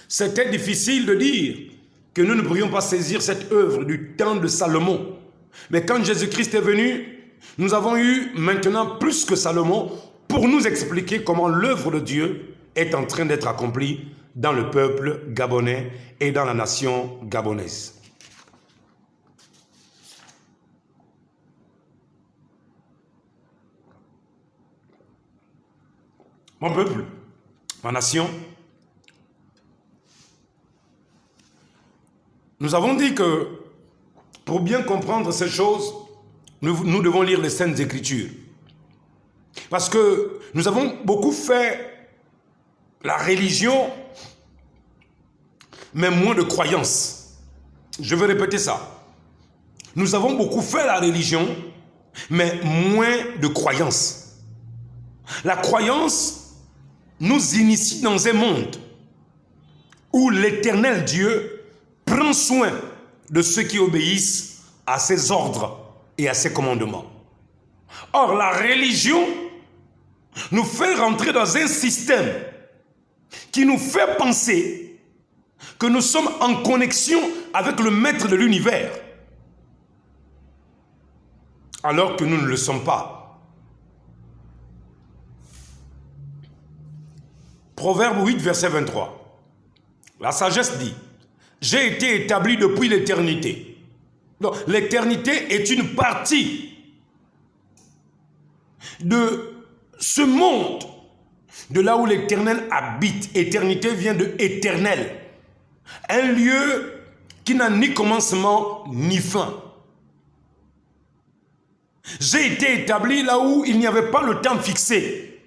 C'était difficile de dire que nous ne pourrions pas saisir cette œuvre du temps de Salomon. Mais quand Jésus-Christ est venu, nous avons eu maintenant plus que Salomon pour nous expliquer comment l'œuvre de Dieu est en train d'être accomplie dans le peuple gabonais et dans la nation gabonaise. mon peuple, ma nation, nous avons dit que pour bien comprendre ces choses, nous devons lire les Saintes Écritures. Parce que nous avons beaucoup fait la religion, mais moins de croyance. Je vais répéter ça. Nous avons beaucoup fait la religion, mais moins de croyance. La croyance nous initie dans un monde où l'Éternel Dieu prend soin de ceux qui obéissent à ses ordres et à ses commandements. Or, la religion nous fait rentrer dans un système qui nous fait penser que nous sommes en connexion avec le maître de l'univers, alors que nous ne le sommes pas. Proverbe 8, verset 23. La sagesse dit, « J'ai été établi depuis l'éternité. » Donc, l'éternité est une partie de ce monde, de là où l'Éternel habite. Éternité vient de éternel. Un lieu qui n'a ni commencement ni fin. J'ai été établi là où il n'y avait pas le temps fixé.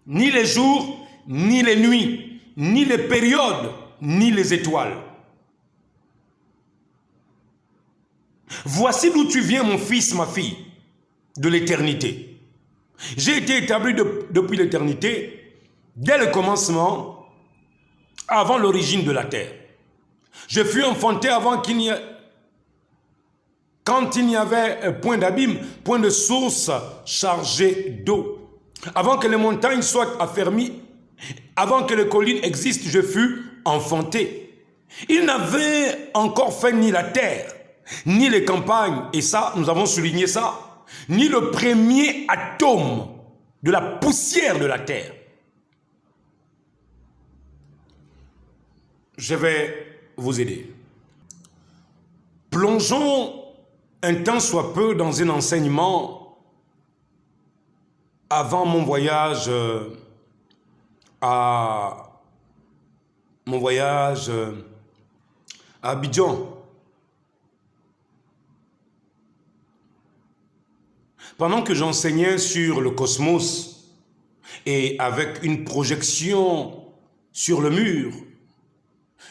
Ni les jours, ni les nuits, ni les périodes, ni les étoiles. Voici d'où tu viens, mon fils, ma fille, de l'éternité. J'ai été établi depuis l'éternité, dès le commencement, avant l'origine de la terre. Je fus enfanté avant qu'il n'y ait, quand il n'y avait point d'abîme, point de source chargée d'eau. Avant que les montagnes soient affermies, avant que les collines existent, je fus enfanté. Il n'avait encore fait ni la terre, ni les campagnes, et ça, nous avons souligné ça, ni le premier atome de la poussière de la terre. Je vais vous aider. Plongeons un temps soit peu dans un enseignement avant mon voyage à Abidjan. Pendant que j'enseignais sur le cosmos et avec une projection sur le mur,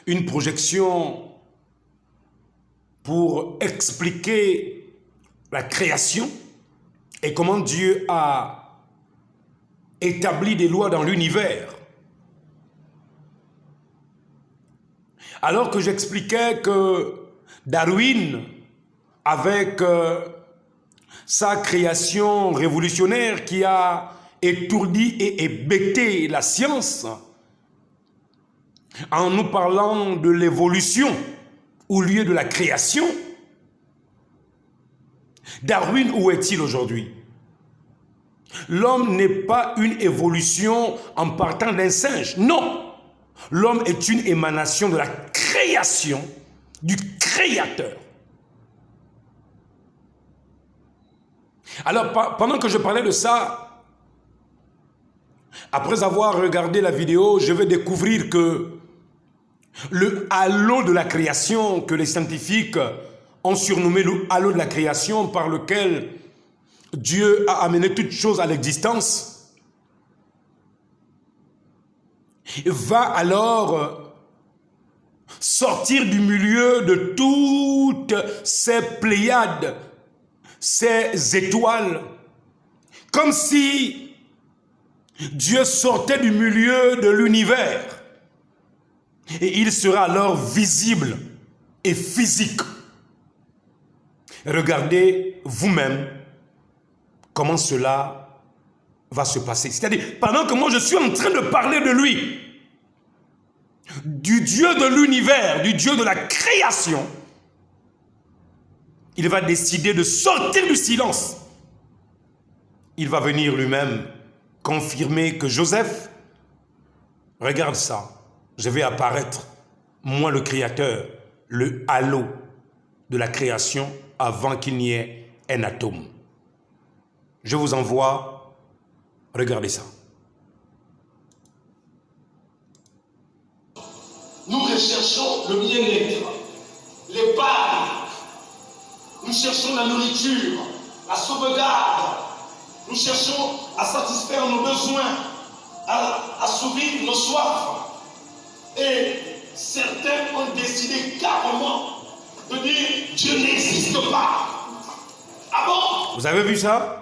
une projection pour expliquer la création et comment Dieu a établi des lois dans l'univers. Alors que j'expliquais que Darwin, avec sa création révolutionnaire qui a étourdi et hébété la science, en nous parlant de l'évolution au lieu de la création, Darwin, où est-il aujourd'hui? L'homme n'est pas une évolution en partant d'un singe, non! L'homme est une émanation de la création, du Créateur. Alors, pendant que je parlais de ça, après avoir regardé la vidéo, je vais découvrir que le halo de la création, que les scientifiques ont surnommé le halo de la création, par lequel Dieu a amené toutes choses à l'existence, va alors sortir du milieu de toutes ces pléiades, ces étoiles, comme si Dieu sortait du milieu de l'univers. Et il sera alors visible et physique. Regardez vous-même comment cela va se passer. C'est-à-dire, pendant que moi je suis en train de parler de lui, du Dieu de l'univers, du Dieu de la création, il va décider de sortir du silence. Il va venir lui-même confirmer que Joseph, regarde ça, je vais apparaître, moi le Créateur, le halo de la création avant qu'il n'y ait un atome. Je vous envoie, regardez ça. Nous recherchons le bien-être, l'épargne. Nous cherchons la nourriture, la sauvegarde. Nous cherchons à satisfaire nos besoins, à assouvir nos soifs. Et certains ont décidé carrément de dire Dieu n'existe pas. Ah bon? Vous avez vu ça?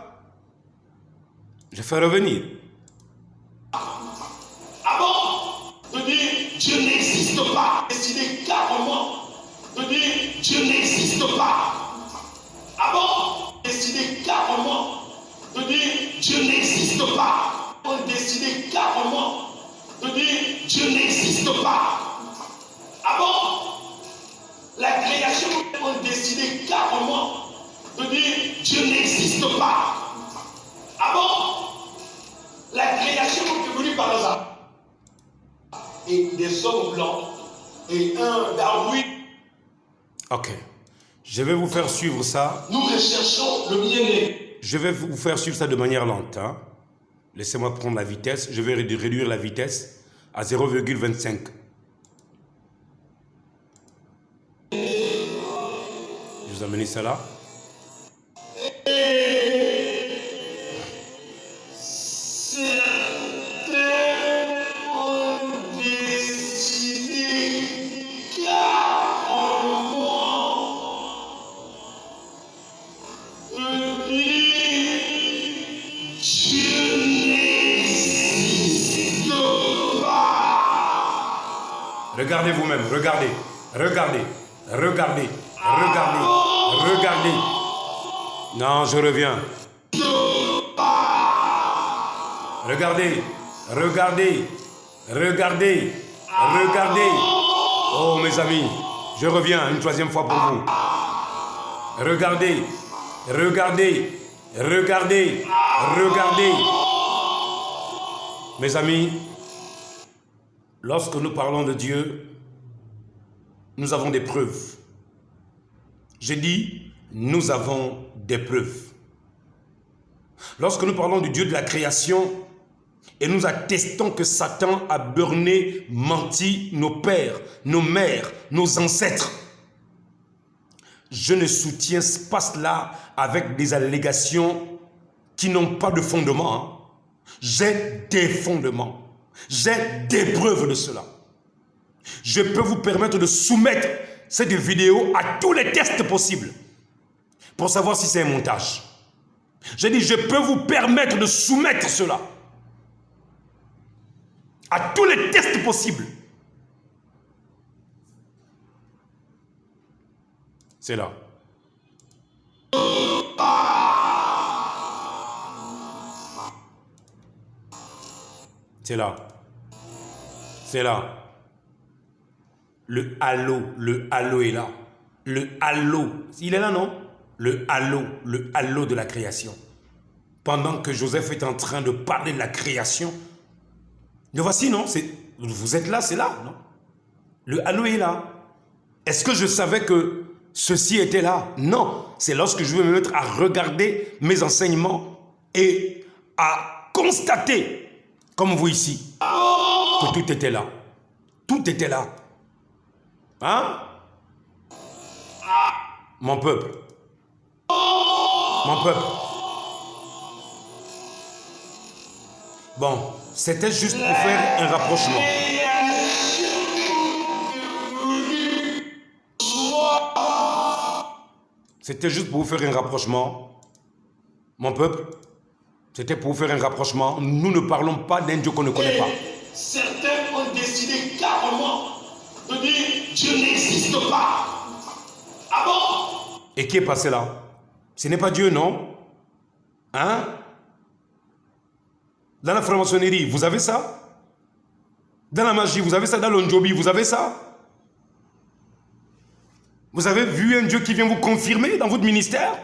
Je fais revenir. Ah bon? De dire Dieu n'existe pas. Décidé carrément de dire Dieu n'existe pas. Ah bon? Décidé carrément de dire Dieu n'existe pas. On décidé carrément de dire Dieu n'existe pas. Ah bon? La création a décidé carrément de dire Dieu n'existe pas. Ah bon? La création est venue par hasard. Et des hommes blancs et un Darwin. Ok. Je vais vous faire suivre ça. Nous recherchons le bien-être. Je vais vous faire suivre ça de manière lente. Hein? Laissez-moi prendre la vitesse. Je vais réduire la vitesse à 0,25. Je vous amène ça là. Regardez vous-même, regardez, regardez, regardez, regardez, regardez. Non, je reviens. Regardez, regardez, regardez, regardez. Oh mes amis, je reviens une troisième fois pour vous. Regardez, regardez, regardez, regardez. Mes amis, lorsque nous parlons de Dieu, nous avons des preuves. J'ai dit, nous avons des preuves. Lorsque nous parlons du Dieu de la création, et nous attestons que Satan a borné, menti nos pères, nos mères, nos ancêtres, je ne soutiens pas cela avec des allégations qui n'ont pas de fondement. Hein. J'ai des fondements. J'ai des preuves de cela. Je peux vous permettre de soumettre cette vidéo à tous les tests possibles pour savoir si c'est un montage. J'ai dit, je peux vous permettre de soumettre cela à tous les tests possibles. C'est là. C'est là. C'est là. Le halo est là. Le halo, il est là, non? Le halo de la création. Pendant que Joseph est en train de parler de la création, le voici, non? Vous êtes là, c'est là, non? Le halo est là. Est-ce que je savais que ceci était là? Non. C'est lorsque je vais me mettre à regarder mes enseignements et à constater, comme vous ici, que tout était là. Tout était là. Hein? Mon peuple. Mon peuple. Bon, c'était juste pour faire un rapprochement. C'était juste pour vous faire un rapprochement. Mon peuple, c'était pour vous faire un rapprochement. Nous ne parlons pas d'un Dieu qu'on ne connaît pas. Certains ont décidé carrément de dire Dieu n'existe pas. Ah bon? Et qui est passé là? Ce n'est pas Dieu, non? Hein? Dans la franc-maçonnerie, vous avez ça? Dans la magie, vous avez ça? Dans l'onjobi, vous avez ça? Vous avez vu un Dieu qui vient vous confirmer dans votre ministère?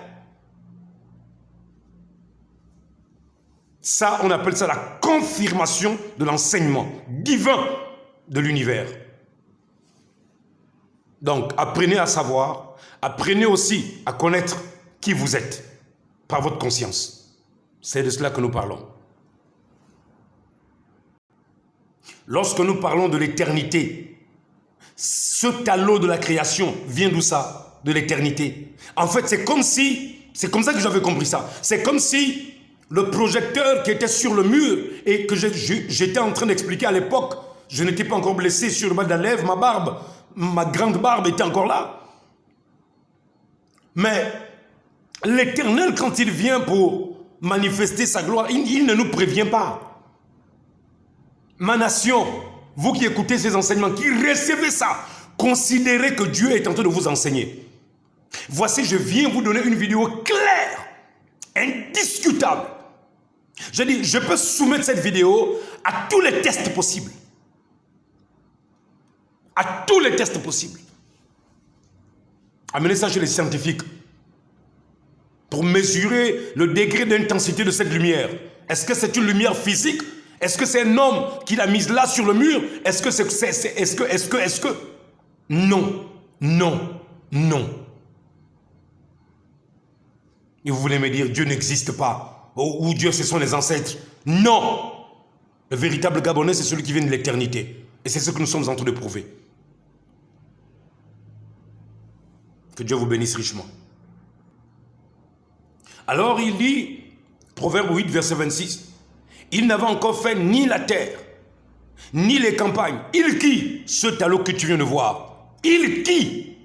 Ça, on appelle ça la confirmation de l'enseignement divin de l'univers. Donc, apprenez à savoir, apprenez aussi à connaître qui vous êtes par votre conscience. C'est de cela que nous parlons. Lorsque nous parlons de l'éternité, Ce halo de la création vient d'où ça? De l'éternité. En fait, c'est comme si, c'est comme ça que j'avais compris ça. C'est comme si le projecteur qui était sur le mur et que j'étais en train d'expliquer à l'époque, je n'étais pas encore blessé sur le bas de la lèvre, ma barbe, ma grande barbe était encore là. Mais l'Éternel, quand il vient pour manifester sa gloire, il ne nous prévient pas. Ma nation, vous qui écoutez ces enseignements, qui recevez ça, considérez que Dieu est en train de vous enseigner. Voici, je viens vous donner une vidéo claire, indiscutable. Je dis, je peux soumettre cette vidéo à tous les tests possibles. À tous les tests possibles. Amenez ça chez les scientifiques pour mesurer le degré d'intensité de cette lumière. Est-ce que c'est une lumière physique? Est-ce que c'est un homme qui l'a mise là sur le mur? Est-ce que non, non, non. Et vous voulez me dire Dieu n'existe pas, ou Dieu ce sont les ancêtres? Non. Le véritable Gabonais, c'est celui qui vient de l'éternité. Et c'est ce que nous sommes en train de prouver. Que Dieu vous bénisse richement. Alors il dit, Proverbe 8, verset 26, il n'avait encore fait ni la terre, ni les campagnes. Il qui? Ce halo que tu viens de voir. Il qui?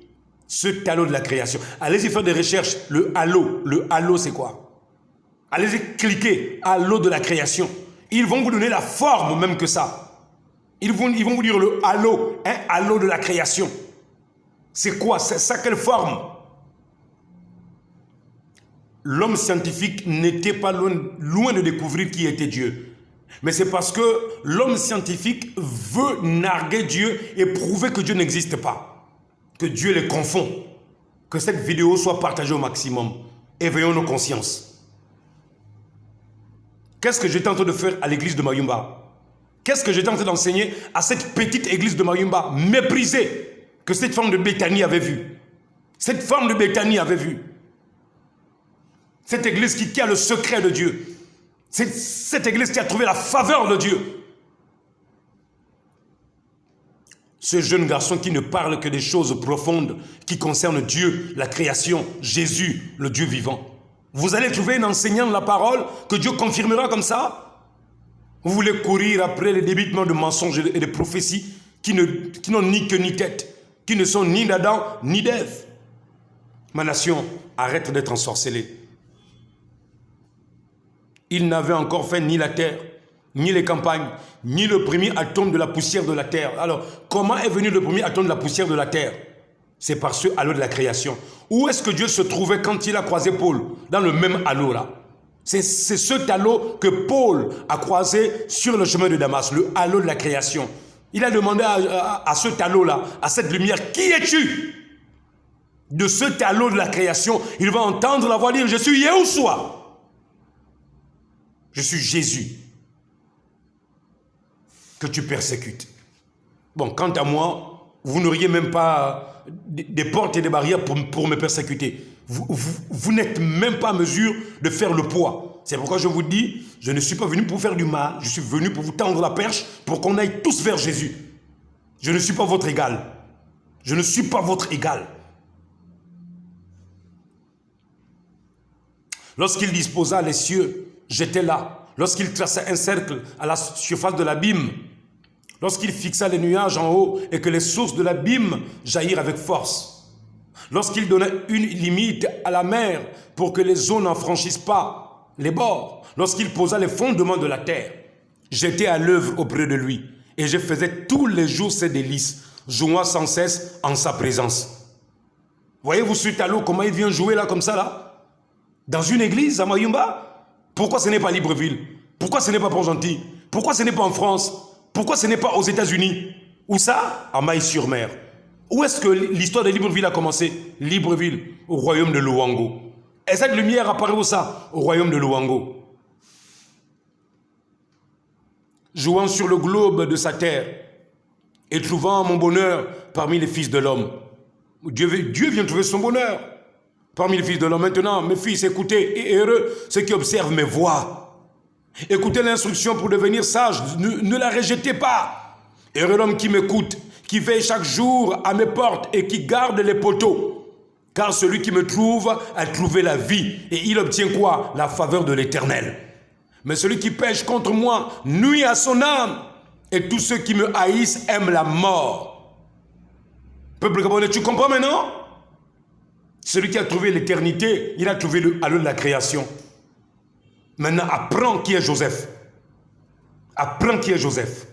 Ce halo de la création. Allez-y faire des recherches. Le halo c'est quoi? Allez-y cliquer, halo de la création. Ils vont vous donner la forme même que ça. Ils vont vous dire le halo, un halo de la création. C'est quoi? C'est ça, quelle forme? L'homme scientifique n'était pas loin de découvrir qui était Dieu. Mais c'est parce que l'homme scientifique veut narguer Dieu et prouver que Dieu n'existe pas. Que Dieu les confond. Que cette vidéo soit partagée au maximum. Éveillons nos consciences. Qu'est-ce que j'étais en train de faire à l'église de Mayumba? Qu'est-ce que j'étais en train d'enseigner à cette petite église de Mayumba, méprisée, que cette femme de Béthanie avait vue? Cette femme de Béthanie avait vu. Cette église qui a le secret de Dieu. Cette église qui a trouvé la faveur de Dieu. Ce jeune garçon qui ne parle que des choses profondes qui concernent Dieu, la création, Jésus, le Dieu vivant. Vous allez trouver un enseignant de la parole que Dieu confirmera comme ça? Vous voulez courir après les débitements de mensonges et de prophéties qui n'ont ni queue ni tête, qui ne sont ni d'Adam ni d'Ève. Ma nation, arrête d'être ensorcelée. Il n'avait encore fait ni la terre, ni les campagnes, ni le premier atome de la poussière de la terre. Alors, comment est venu le premier atome de la poussière de la terre? C'est par ce halo de la création. Où est-ce que Dieu se trouvait quand il a croisé Paul? Dans le même halo là. C'est ce halo que Paul a croisé sur le chemin de Damas, le halo de la création. Il a demandé à ce halo là, à cette lumière, qui es-tu? De ce halo de la création, il va entendre la voix dire, je suis Yahushua. Je suis Jésus que tu persécutes. Bon, quant à moi, vous n'auriez même pas des portes et des barrières pour me persécuter. Vous n'êtes même pas en mesure de faire le poids. C'est pourquoi je vous dis, je ne suis pas venu pour faire du mal, je suis venu pour vous tendre la perche pour qu'on aille tous vers Jésus. Je ne suis pas votre égal. Je ne suis pas votre égal. Lorsqu'il disposa les cieux, j'étais là. Lorsqu'il traça un cercle à la surface de l'abîme, lorsqu'il fixa les nuages en haut et que les sources de l'abîme jaillirent avec force, lorsqu'il donna une limite à la mer pour que les eaux n'en franchissent pas les bords, lorsqu'il posa les fondements de la terre, j'étais à l'œuvre auprès de lui et je faisais tous les jours ses délices, jouant sans cesse en sa présence. Voyez-vous ce halo, comment il vient jouer là comme ça là? Dans une église à Mayumba? Pourquoi ce n'est pas Libreville? Pourquoi ce n'est pas Port-Gentil? Pourquoi ce n'est pas en France? Pourquoi ce n'est pas aux États-Unis? Où ça? À Maï-sur-Mer. Où est-ce que l'histoire de Libreville a commencé? Libreville, au royaume de Luango. Et cette lumière apparaît où ça? Au royaume de Luango. Jouant sur le globe de sa terre et trouvant mon bonheur parmi les fils de l'homme. Dieu vient trouver son bonheur parmi les fils de l'homme. Maintenant, mes fils, écoutez, et heureux ceux qui observent mes voix. Écoutez l'instruction pour devenir sage, ne la rejetez pas. Heureux l'homme qui m'écoute, qui veille chaque jour à mes portes et qui garde les poteaux. Car celui qui me trouve a trouvé la vie. Et il obtient quoi? La faveur de l'Éternel. Mais celui qui pêche contre moi nuit à son âme. Et tous ceux qui me haïssent aiment la mort. Peuple gabonais, tu comprends maintenant? Celui qui a trouvé l'éternité, il a trouvé le halo de la création. Maintenant, apprends qui est Joseph. Apprends qui est Joseph.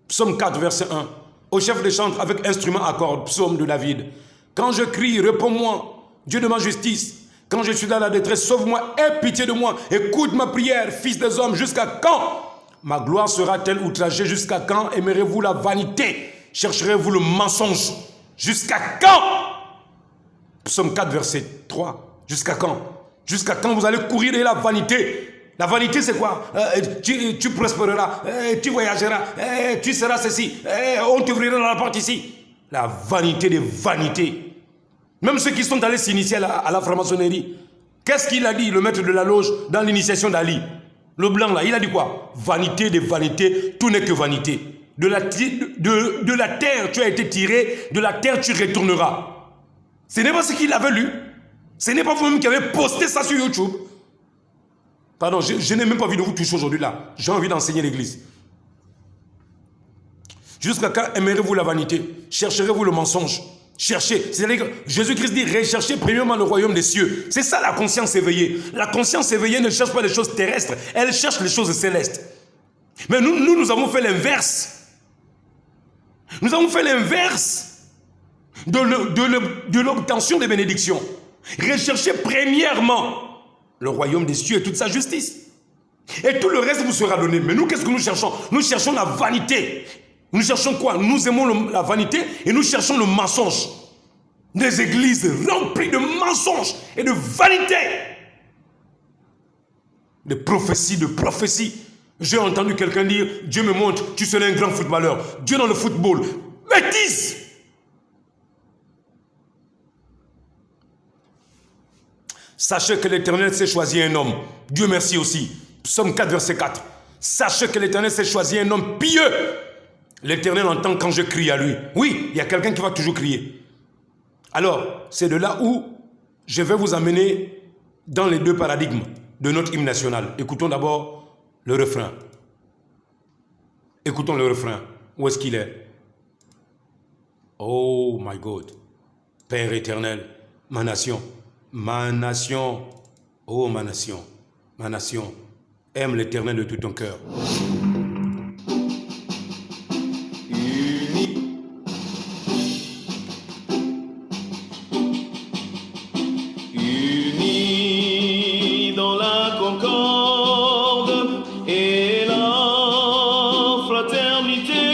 Psaume 4, verset 1. Au chef des chantres avec instrument à cordes, psaume de David. Quand je crie, réponds-moi, Dieu de ma justice. Quand je suis dans la détresse, sauve-moi, aie pitié de moi. Écoute ma prière, fils des hommes, jusqu'à quand? Ma gloire sera-t-elle outragée? Jusqu'à quand aimerez-vous la vanité? Chercherez-vous le mensonge? Jusqu'à quand? Psaume 4, verset 3. Jusqu'à quand? Jusqu'à quand vous allez courir de la vanité? La vanité, c'est quoi? Tu prospéreras, tu voyageras, tu seras ceci, on t'ouvrira la porte ici. La vanité des vanités. Même ceux qui sont allés s'initier à la franc-maçonnerie, qu'est-ce qu'il a dit, le maître de la loge, dans l'initiation d'Ali? Le blanc là, il a dit quoi? Vanité des vanités, tout n'est que vanité. De la terre, tu as été tiré, de la terre, tu retourneras. Ce n'est pas ce qu'il avait lu. Ce n'est pas vous-même qui avez posté ça sur YouTube. Pardon, je n'ai même pas envie de vous toucher aujourd'hui là. J'ai envie d'enseigner l'église. Jusqu'à quand aimerez-vous la vanité? Chercherez-vous le mensonge? Cherchez. C'est-à-dire que Jésus-Christ dit, recherchez premièrement le royaume des cieux. C'est ça la conscience éveillée. La conscience éveillée ne cherche pas les choses terrestres. Elle cherche les choses célestes. Mais nous avons fait l'inverse. Nous avons fait l'inverse de l'obtention des bénédictions. Recherchez premièrement le royaume des cieux et toute sa justice. Et tout le reste vous sera donné. Mais nous, qu'est-ce que nous cherchons? Nous cherchons la vanité. Nous cherchons quoi? Nous aimons la vanité et nous cherchons le mensonge. Des églises remplies de mensonges et de vanité. De prophéties. J'ai entendu quelqu'un dire, Dieu me montre, tu serais un grand footballeur. Dieu dans le football. Bêtise! Sachez que l'Éternel s'est choisi un homme. Dieu merci aussi. Psaume 4, verset 4. Sachez que l'Éternel s'est choisi un homme pieux. L'Éternel entend quand je crie à lui. Oui, il y a quelqu'un qui va toujours crier. Alors, c'est de là où je vais vous amener dans les deux paradigmes de notre hymne national. Écoutons d'abord le refrain. Écoutons le refrain. Où est-ce qu'il est? Oh my God. Père éternel, ma nation, oh ma nation, aime l'Éternel de tout ton cœur. Unis dans la concorde et la fraternité,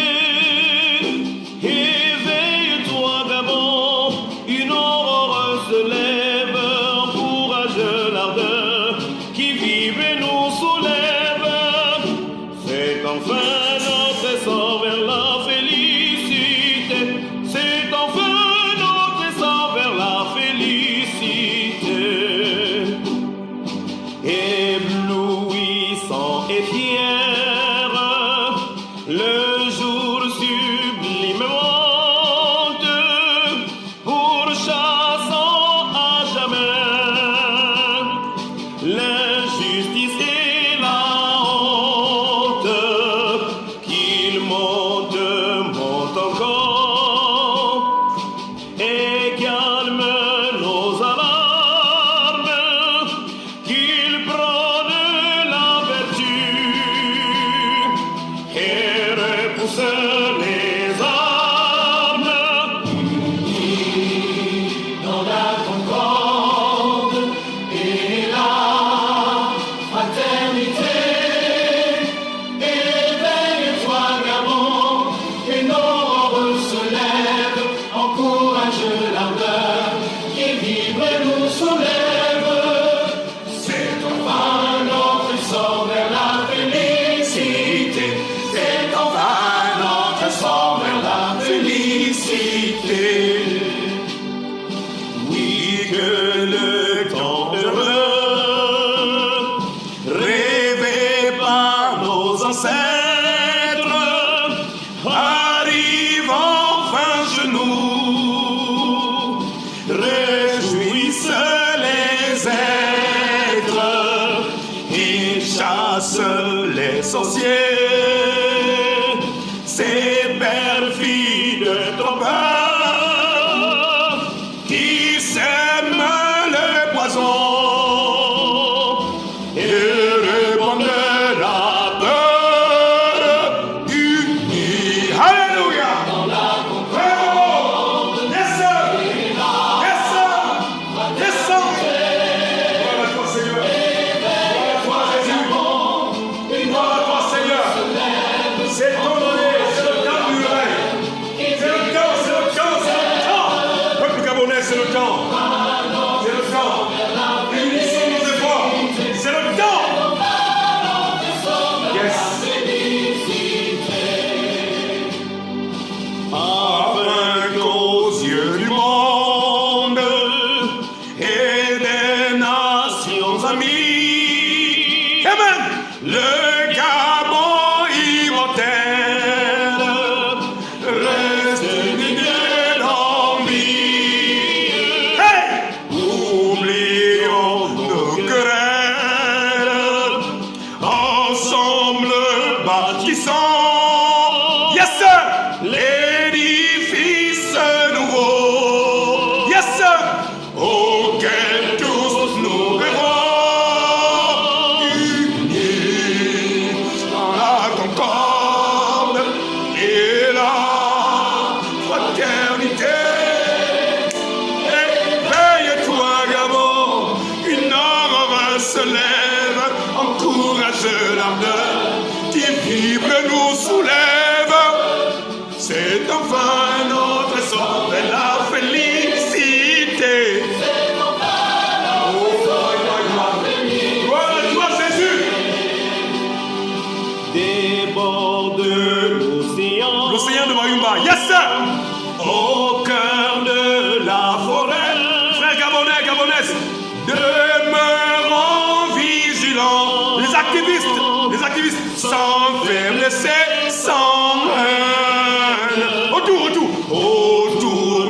éveille-toi Gabon, une aurore se lève, encourage l'ardeur qui vibre et nous soulève. nous. Réjouissent les êtres, ils chassent les sorciers, ces perfides trompeurs qui sèment le poison et répandent la peur unie. Alléluia. Le Gabon immortel reste digné d'envie. Hey! Oublions nos querelles, ensemble bâtissons, yes sir, l'édifice nouveau, yes sir, auquel tous nous rêvons. Se lève, encourage l'ardeur qui vibre nous soulève. C'est enfin notre sort de la félicité. C'est enfin notre sort de la félicité. Gloire à toi Jésus. Déborde l'océan de Mayumba. Yes sir. Au cœur de la forêt, frères gabonais, gabonaises, demeurons vigilants. Les activistes, sans faiblesse, sans haine. Autour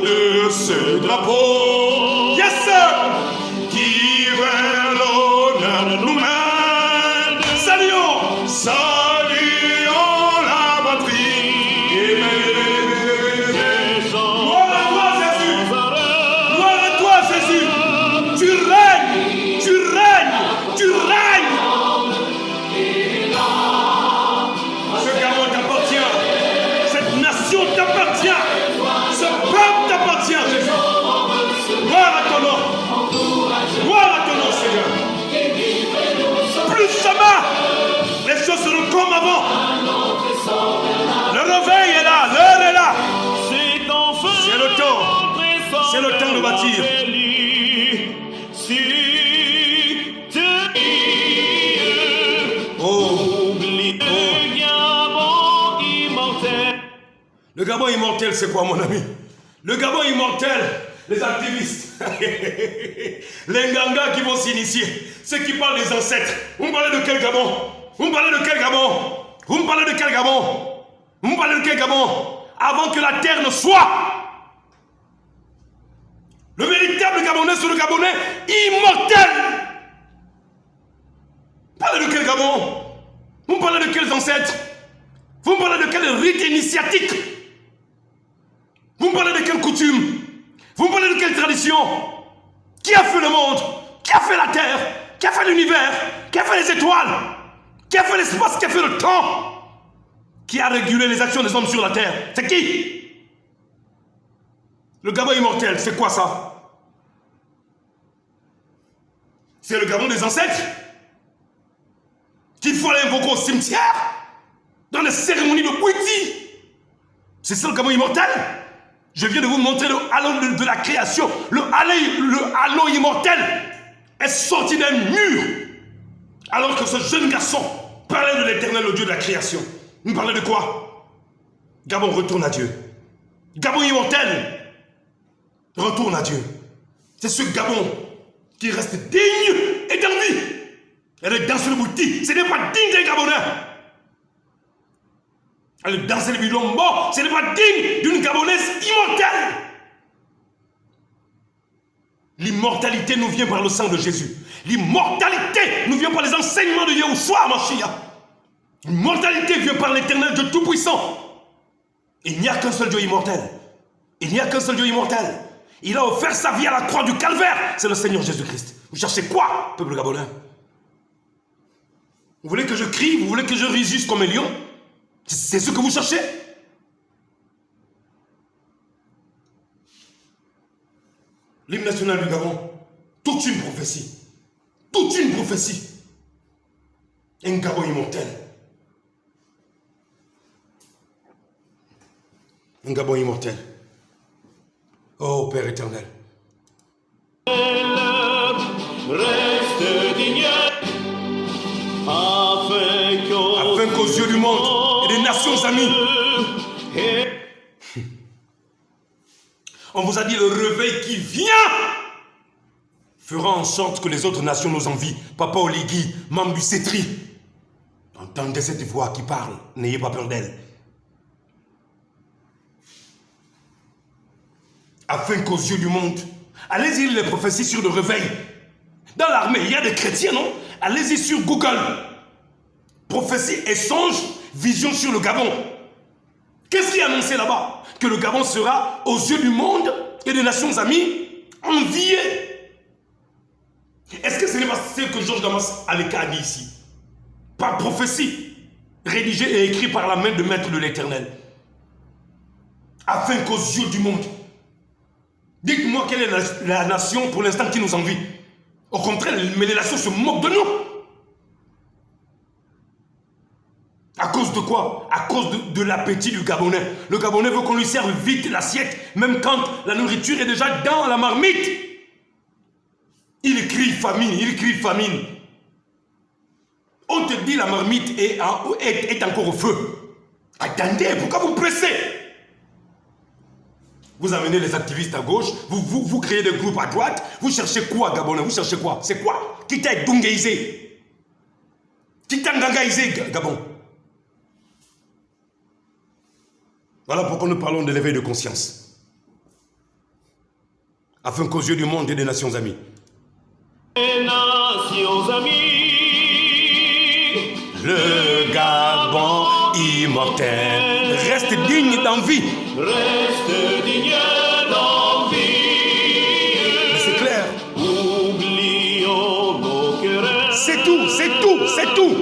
de ce drapeau, yes sir, qui vers l'honneur nous mène. Saluons la patrie. Gloire à toi Jésus. Tu règnes. Ce Gabon t'appartient. Cette nation t'appartient. Ce peuple t'appartient, Jésus. Gloire à ton nom. Gloire à ton nom, Seigneur. Plus jamais, les choses seront comme avant. Le réveil est là, l'heure est là. C'est le temps. C'est le temps de bâtir. Le Gabon immortel, c'est quoi, mon ami? Le Gabon immortel, les activistes, les Nganga qui vont s'initier, ceux qui parlent des ancêtres. Vous me parlez de quel Gabon? Vous me parlez de quel Gabon? Vous me parlez de quel Gabon? Vous me parlez de quel Gabon? Avant que la terre ne soit. Le véritable Gabonais, c'est le Gabonais immortel. Vous parlez de quel Gabon? Vous me parlez de quels ancêtres? Vous me parlez de quel rite initiatique? Vous me parlez de quelle coutume? Vous me parlez de quelle tradition? Qui a fait le monde? Qui a fait la terre? Qui a fait l'univers? Qui a fait les étoiles? Qui a fait l'espace? Qui a fait le temps? Qui a régulé les actions des hommes sur la terre? C'est qui? Le Gabon immortel, c'est quoi ça? C'est le Gabon des ancêtres qu'il faut aller invoquer au cimetière, dans les cérémonies de Bouiti. C'est ça le Gabon immortel? Je viens de vous montrer le halo de la création. Le halo immortel est sorti d'un mur. Alors que ce jeune garçon parlait de l'éternel, le Dieu de la création. Il parlait de quoi? Gabon, retourne à Dieu. Gabon immortel, retourne à Dieu. C'est ce Gabon qui reste digne et d'envie. Elle danse le bouti, ce n'est pas digne d'un Gabonais. Elle danse le bilombo, ce n'est pas digne d'une Gabonaise immortelle. L'immortalité nous vient par le sang de Jésus. L'immortalité nous vient par les enseignements de Yahushua Mashiach. L'immortalité vient par l'Éternel Dieu Tout-Puissant. Il n'y a qu'un seul Dieu immortel. Il n'y a qu'un seul Dieu immortel. Il a offert sa vie à la croix du calvaire. C'est le Seigneur Jésus-Christ. Vous cherchez quoi, peuple gabonais? Vous voulez que je crie? Vous voulez que je rugisse comme un lion? C'est ce que vous cherchez? L'hymne national du Gabon, toute une prophétie. Toute une prophétie. Un Gabon immortel. Un Gabon immortel. Oh Père éternel. Reste digne Afin qu'aux yeux du monde et des nations amies, on vous a dit le réveil qui vient fera en sorte que les autres nations nous envient. Papa Oligui, membre du CETRI, entendez cette voix qui parle, n'ayez pas peur d'elle. Afin qu'aux yeux du monde, allez-y les prophéties sur le réveil. Dans l'armée, il y a des chrétiens, non? Allez-y sur Google. Prophétie et songe, vision sur le Gabon. Qu'est-ce qui est annoncé là-bas? Que le Gabon sera aux yeux du monde et des nations amies envié. Est-ce que ce n'est pas ce que Georges Damas Aleka a dit ici? Par prophétie, rédigée et écrite par la main de Maître de l'Éternel. Afin qu'aux yeux du monde. Dites-moi quelle est la nation pour l'instant qui nous envie. Au contraire, mais les nations se moquent de nous. À cause de quoi? À cause de l'appétit du Gabonais. Le Gabonais veut qu'on lui serve vite l'assiette, même quand la nourriture est déjà dans la marmite. Il crie famine, il crie famine. On te dit la marmite est encore au feu. Attendez, pourquoi vous pressez? Vous amenez les activistes à gauche, vous créez des groupes à droite, vous cherchez quoi, Gabonais? Vous cherchez quoi? C'est quoi? Qui t'a dungaisé? Qui t'a gangaisé, Gabon? Voilà pourquoi nous parlons de l'éveil de conscience. Afin qu'aux yeux du monde et des nations amies. Les nations amies. Le Gabon immortel reste digne d'envie. Reste digne d'envie. Mais c'est clair. Oublions nos querelles. C'est tout, c'est tout, c'est tout.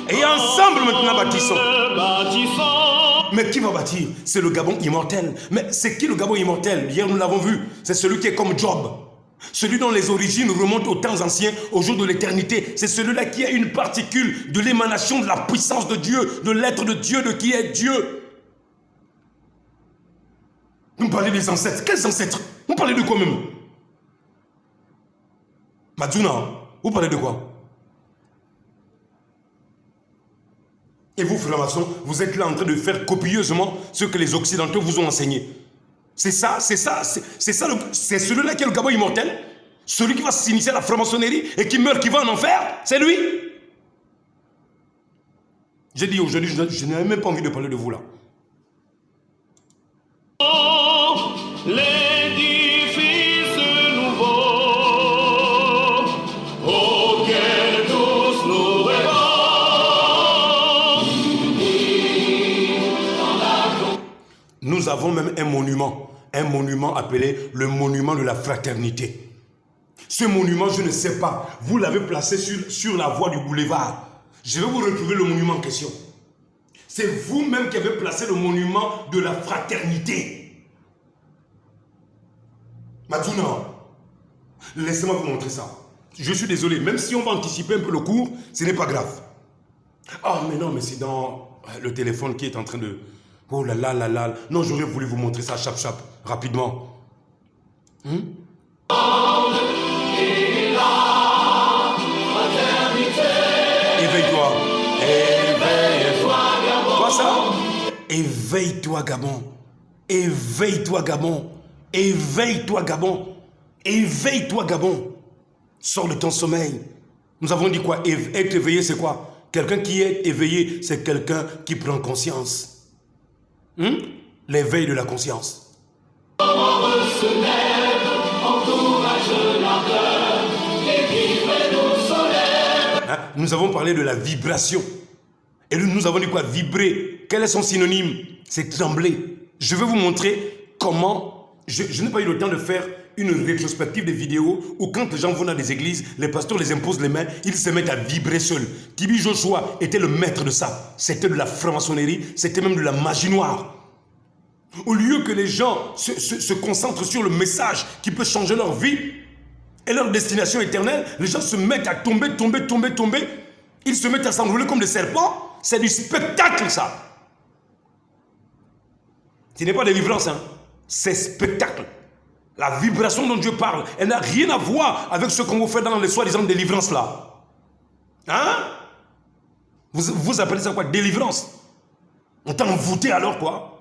Et ensemble maintenant bâtissons. Bâtissons. Mais qui va bâtir? C'est le Gabon immortel. Mais c'est qui le Gabon immortel? Hier nous l'avons vu. C'est celui qui est comme Job. Celui dont les origines remontent aux temps anciens, au jour de l'éternité. C'est celui-là qui a une particule de l'émanation de la puissance de Dieu, de l'être de Dieu, de qui est Dieu. Vous parlez des ancêtres. Quels ancêtres? Vous parlez de quoi même? Madzuna, vous parlez de quoi? Et vous, francs-maçons, vous êtes là en train de faire copieusement ce que les Occidentaux vous ont enseigné. C'est ça, c'est celui-là qui est le Gabon immortel. Celui qui va s'initier à la franc-maçonnerie et qui meurt, qui va en enfer. C'est lui. J'ai dit aujourd'hui, je n'ai même pas envie de parler de vous là. L'édifice nouveau auquel tous nous rêvons. Nous avons même un monument appelé le monument de la fraternité. Ce monument, je ne sais pas, vous l'avez placé sur la voie du boulevard. Je vais vous retrouver le monument en question. C'est vous-même qui avez placé le monument de la fraternité. Madzuna, laissez-moi vous montrer ça. Je suis désolé, même si on va anticiper un peu le cours, ce n'est pas grave. Ah, mais non, mais c'est dans le téléphone qui est en train de... Oh là là là là. Non, j'aurais voulu vous montrer ça, chap, rapidement. Éveille-toi. Éveille-toi. Quoi ça? Éveille-toi, Gabon. Éveille-toi, Gabon. Éveille-toi, Gabon. Éveille-toi, Gabon. Sors de ton sommeil. Nous avons dit quoi? Être éveillé, c'est quoi? Quelqu'un qui est éveillé, c'est quelqu'un qui prend conscience. L'éveil de la conscience. Se lève, encourage la Hein? Nous avons parlé de la vibration. Et nous avons dit quoi? Vibrer. Quel est son synonyme? C'est trembler. Je vais vous montrer comment... Je n'ai pas eu le temps de faire une rétrospective des vidéos où quand les gens vont dans des églises, les pasteurs les imposent les mains, ils se mettent à vibrer seuls. Tibi Joshua était le maître de ça. C'était de la franc-maçonnerie, c'était même de la magie noire. Au lieu que les gens se concentrent sur le message qui peut changer leur vie et leur destination éternelle, les gens se mettent à tomber. Ils se mettent à s'enrouler comme des serpents. C'est du spectacle, ça. Ce n'est pas délivrance, hein. C'est spectacle. La vibration dont Dieu parle, elle n'a rien à voir avec ce qu'on vous fait dans les soi-disant délivrances là. Hein? Vous appelez ça quoi? Délivrance. On t'a envoûté alors quoi?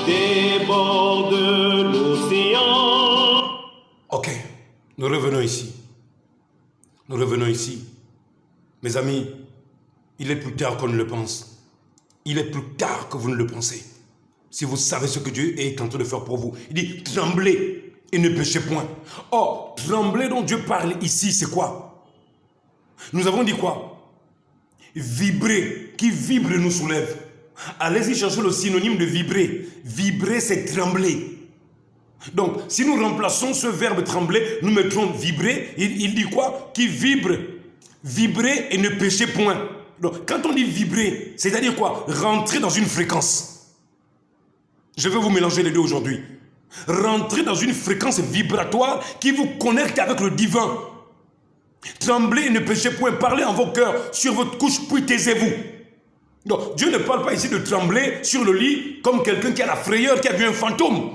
Des bords de l'océan. Ok, nous revenons ici. Nous revenons ici. Mes amis, il est plus tard qu'on ne le pense. Il est plus tard que vous ne le pensez. Si vous savez ce que Dieu est en train de faire pour vous. Il dit, tremblez et ne péchez point. Or, trembler dont Dieu parle ici, c'est quoi? Nous avons dit quoi? Vibrer. Qui vibre nous soulève. Allez-y chercher le synonyme de vibrer. Vibrer, c'est trembler. Donc, si nous remplaçons ce verbe trembler, nous mettrons vibrer. Il dit quoi? Qui vibre. Vibrer et ne péchez point. Donc, quand on dit vibrer, c'est-à-dire quoi? Rentrer dans une fréquence. Je vais vous mélanger les deux aujourd'hui. Rentrer dans une fréquence vibratoire qui vous connecte avec le divin. Tremblez et ne péchez point. Parlez en vos cœurs sur votre couche, puis taisez-vous. Donc, Dieu ne parle pas ici de trembler sur le lit comme quelqu'un qui a la frayeur, qui a vu un fantôme.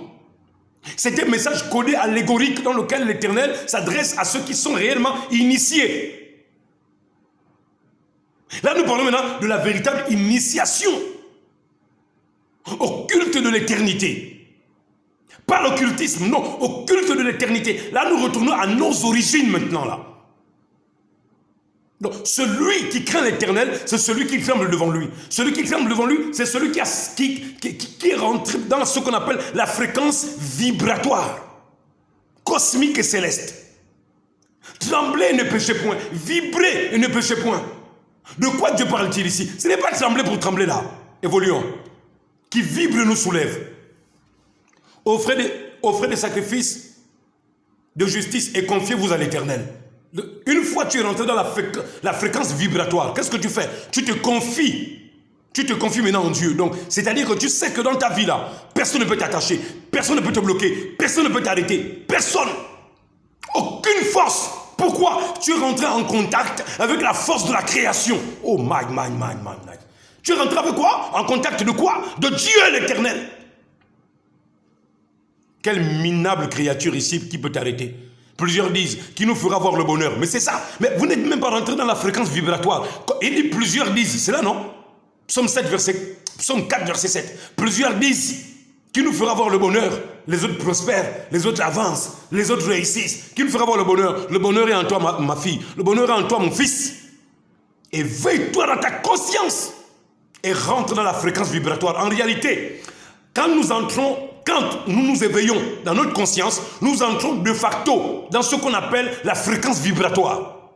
C'est un message codé allégorique dans lequel l'Éternel s'adresse à ceux qui sont réellement initiés. Là, nous parlons maintenant de la véritable initiation au culte de l'éternité. Pas l'occultisme, non, au culte de l'éternité. Là, nous retournons à nos origines maintenant, là. Donc, celui qui craint l'Éternel, c'est celui qui tremble devant lui. Celui qui tremble devant lui, c'est celui qui est rentré dans ce qu'on appelle la fréquence vibratoire, cosmique et céleste. Tremblez et ne péchez point. Vibrez et ne péchez point. De quoi Dieu parle-t-il ici? Ce n'est pas trembler pour trembler là. Évoluons. Qui vibre nous soulève. Offrez des sacrifices de justice et confiez-vous à l'Éternel. Une fois tu es rentré dans la fréquence vibratoire, qu'est-ce que tu fais? Tu te confies. Tu te confies maintenant en Dieu. Donc, c'est-à-dire que tu sais que dans ta vie là, personne ne peut t'attacher, personne ne peut te bloquer, personne ne peut t'arrêter, personne. Aucune force. Pourquoi? Tu es rentré en contact avec la force de la création. Oh my. Tu es rentré avec quoi? En contact de quoi? De Dieu l'Éternel. Quelle minable créature ici qui peut t'arrêter? Plusieurs disent qui nous fera voir le bonheur. Mais c'est ça. Mais vous n'êtes même pas rentré dans la fréquence vibratoire. Il dit plusieurs disent. C'est là, non? Psaume 4, verset 7. Plusieurs disent qui nous fera voir le bonheur. Les autres prospèrent. Les autres avancent. Les autres réussissent. Qui nous fera voir le bonheur? Le bonheur est en toi, ma fille. Le bonheur est en toi, mon fils. Éveille-toi dans ta conscience. Et rentre dans la fréquence vibratoire. En réalité, quand nous nous éveillons dans notre conscience, nous entrons de facto dans ce qu'on appelle la fréquence vibratoire.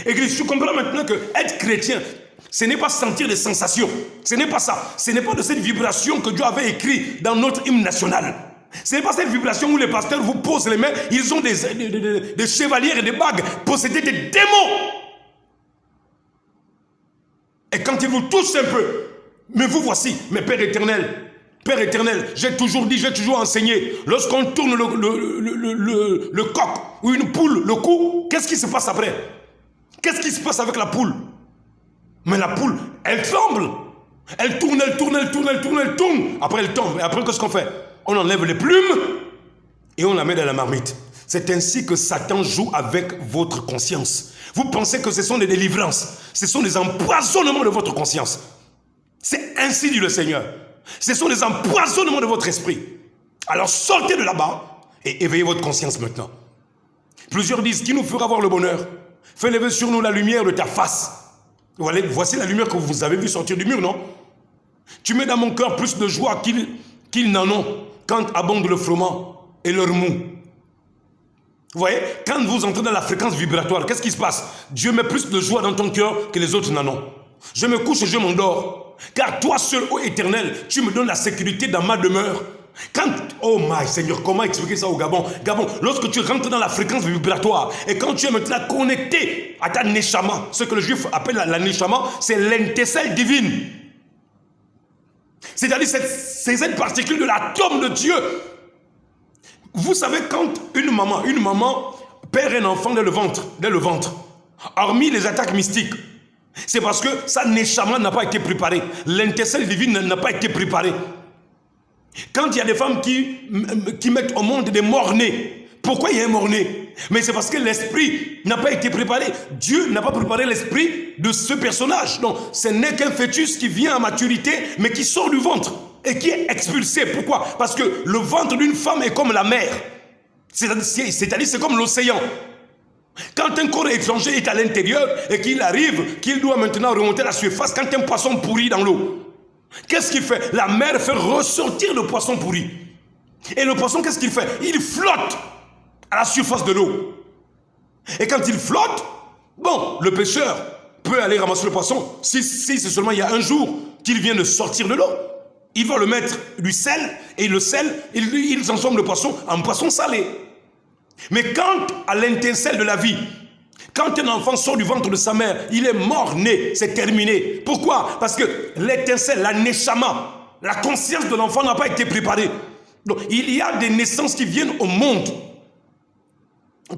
Église, tu comprends maintenant que être chrétien, ce n'est pas sentir des sensations. Ce n'est pas ça. Ce n'est pas de cette vibration que Dieu avait écrit dans notre hymne national. Ce n'est pas cette vibration où les pasteurs vous posent les mains, ils ont des chevaliers et des bagues, possédés des démons. Et quand ils vous touchent un peu, mais vous voici, mes Pères éternels, Père éternel, j'ai toujours dit, j'ai toujours enseigné, lorsqu'on tourne le coq ou une poule, le cou, qu'est-ce qui se passe après? Qu'est-ce qui se passe avec la poule? Mais la poule, elle tremble. Elle tourne. Après, elle tombe. Et après, qu'est-ce qu'on fait? On enlève les plumes et on la met dans la marmite. C'est ainsi que Satan joue avec votre conscience. Vous pensez que ce sont des délivrances. Ce sont des empoisonnements de votre conscience. C'est ainsi dit le Seigneur. Ce sont des empoisonnements de votre esprit. Alors sortez de là-bas et éveillez votre conscience maintenant. Plusieurs disent, qui nous fera voir le bonheur? Fais lever sur nous la lumière de ta face. Voilà, voici la lumière que vous avez vue sortir du mur, non? Tu mets dans mon cœur plus de joie qu'ils n'en ont quand abonde le froment et leur mou. Vous voyez, quand vous entrez dans la fréquence vibratoire, qu'est-ce qui se passe? Dieu met plus de joie dans ton cœur que les autres n'en ont. Je me couche et je m'endors. Car toi seul, ô Éternel, tu me donnes la sécurité dans ma demeure. Quand, oh my Seigneur, comment expliquer ça au Gabon? Gabon, lorsque tu rentres dans la fréquence vibratoire et quand tu es maintenant connecté à ta Neshama, ce que le juif appelle la Neshama, c'est l'intercelle divine. C'est-à-dire cette particule de l'atome de Dieu. Vous savez, quand une maman perd un enfant dès le ventre, hormis les attaques mystiques, c'est parce que sa Neshama n'a pas été préparée. L'intercelle divine n'a pas été préparée. Quand il y a des femmes qui mettent au monde des morts-nés, pourquoi il y a un mort-né? Mais c'est parce que l'esprit n'a pas été préparé. Dieu n'a pas préparé l'esprit de ce personnage. Donc, ce n'est qu'un fœtus qui vient à maturité, mais qui sort du ventre et qui est expulsé. Pourquoi? Parce que le ventre d'une femme est comme la mer. C'est-à-dire, c'est comme l'océan. Quand un corps étranger est à l'intérieur et qu'il arrive, qu'il doit maintenant remonter à la surface, quand un poisson pourrit dans l'eau, qu'est-ce qu'il fait? La mer fait ressortir le poisson pourri. Et le poisson, qu'est-ce qu'il fait? Il flotte à la surface de l'eau. Et quand il flotte, bon, le pêcheur peut aller ramasser le poisson. Si c'est seulement il y a un jour qu'il vient de sortir de l'eau, il va le mettre du sel, et le sel, il transforme le poisson en poisson salé. Mais quand, à l'étincelle de la vie, quand un enfant sort du ventre de sa mère, il est mort-né, c'est terminé. Pourquoi? Parce que l'étincelle, la neshama, la conscience de l'enfant n'a pas été préparée. Donc, il y a des naissances qui viennent au monde,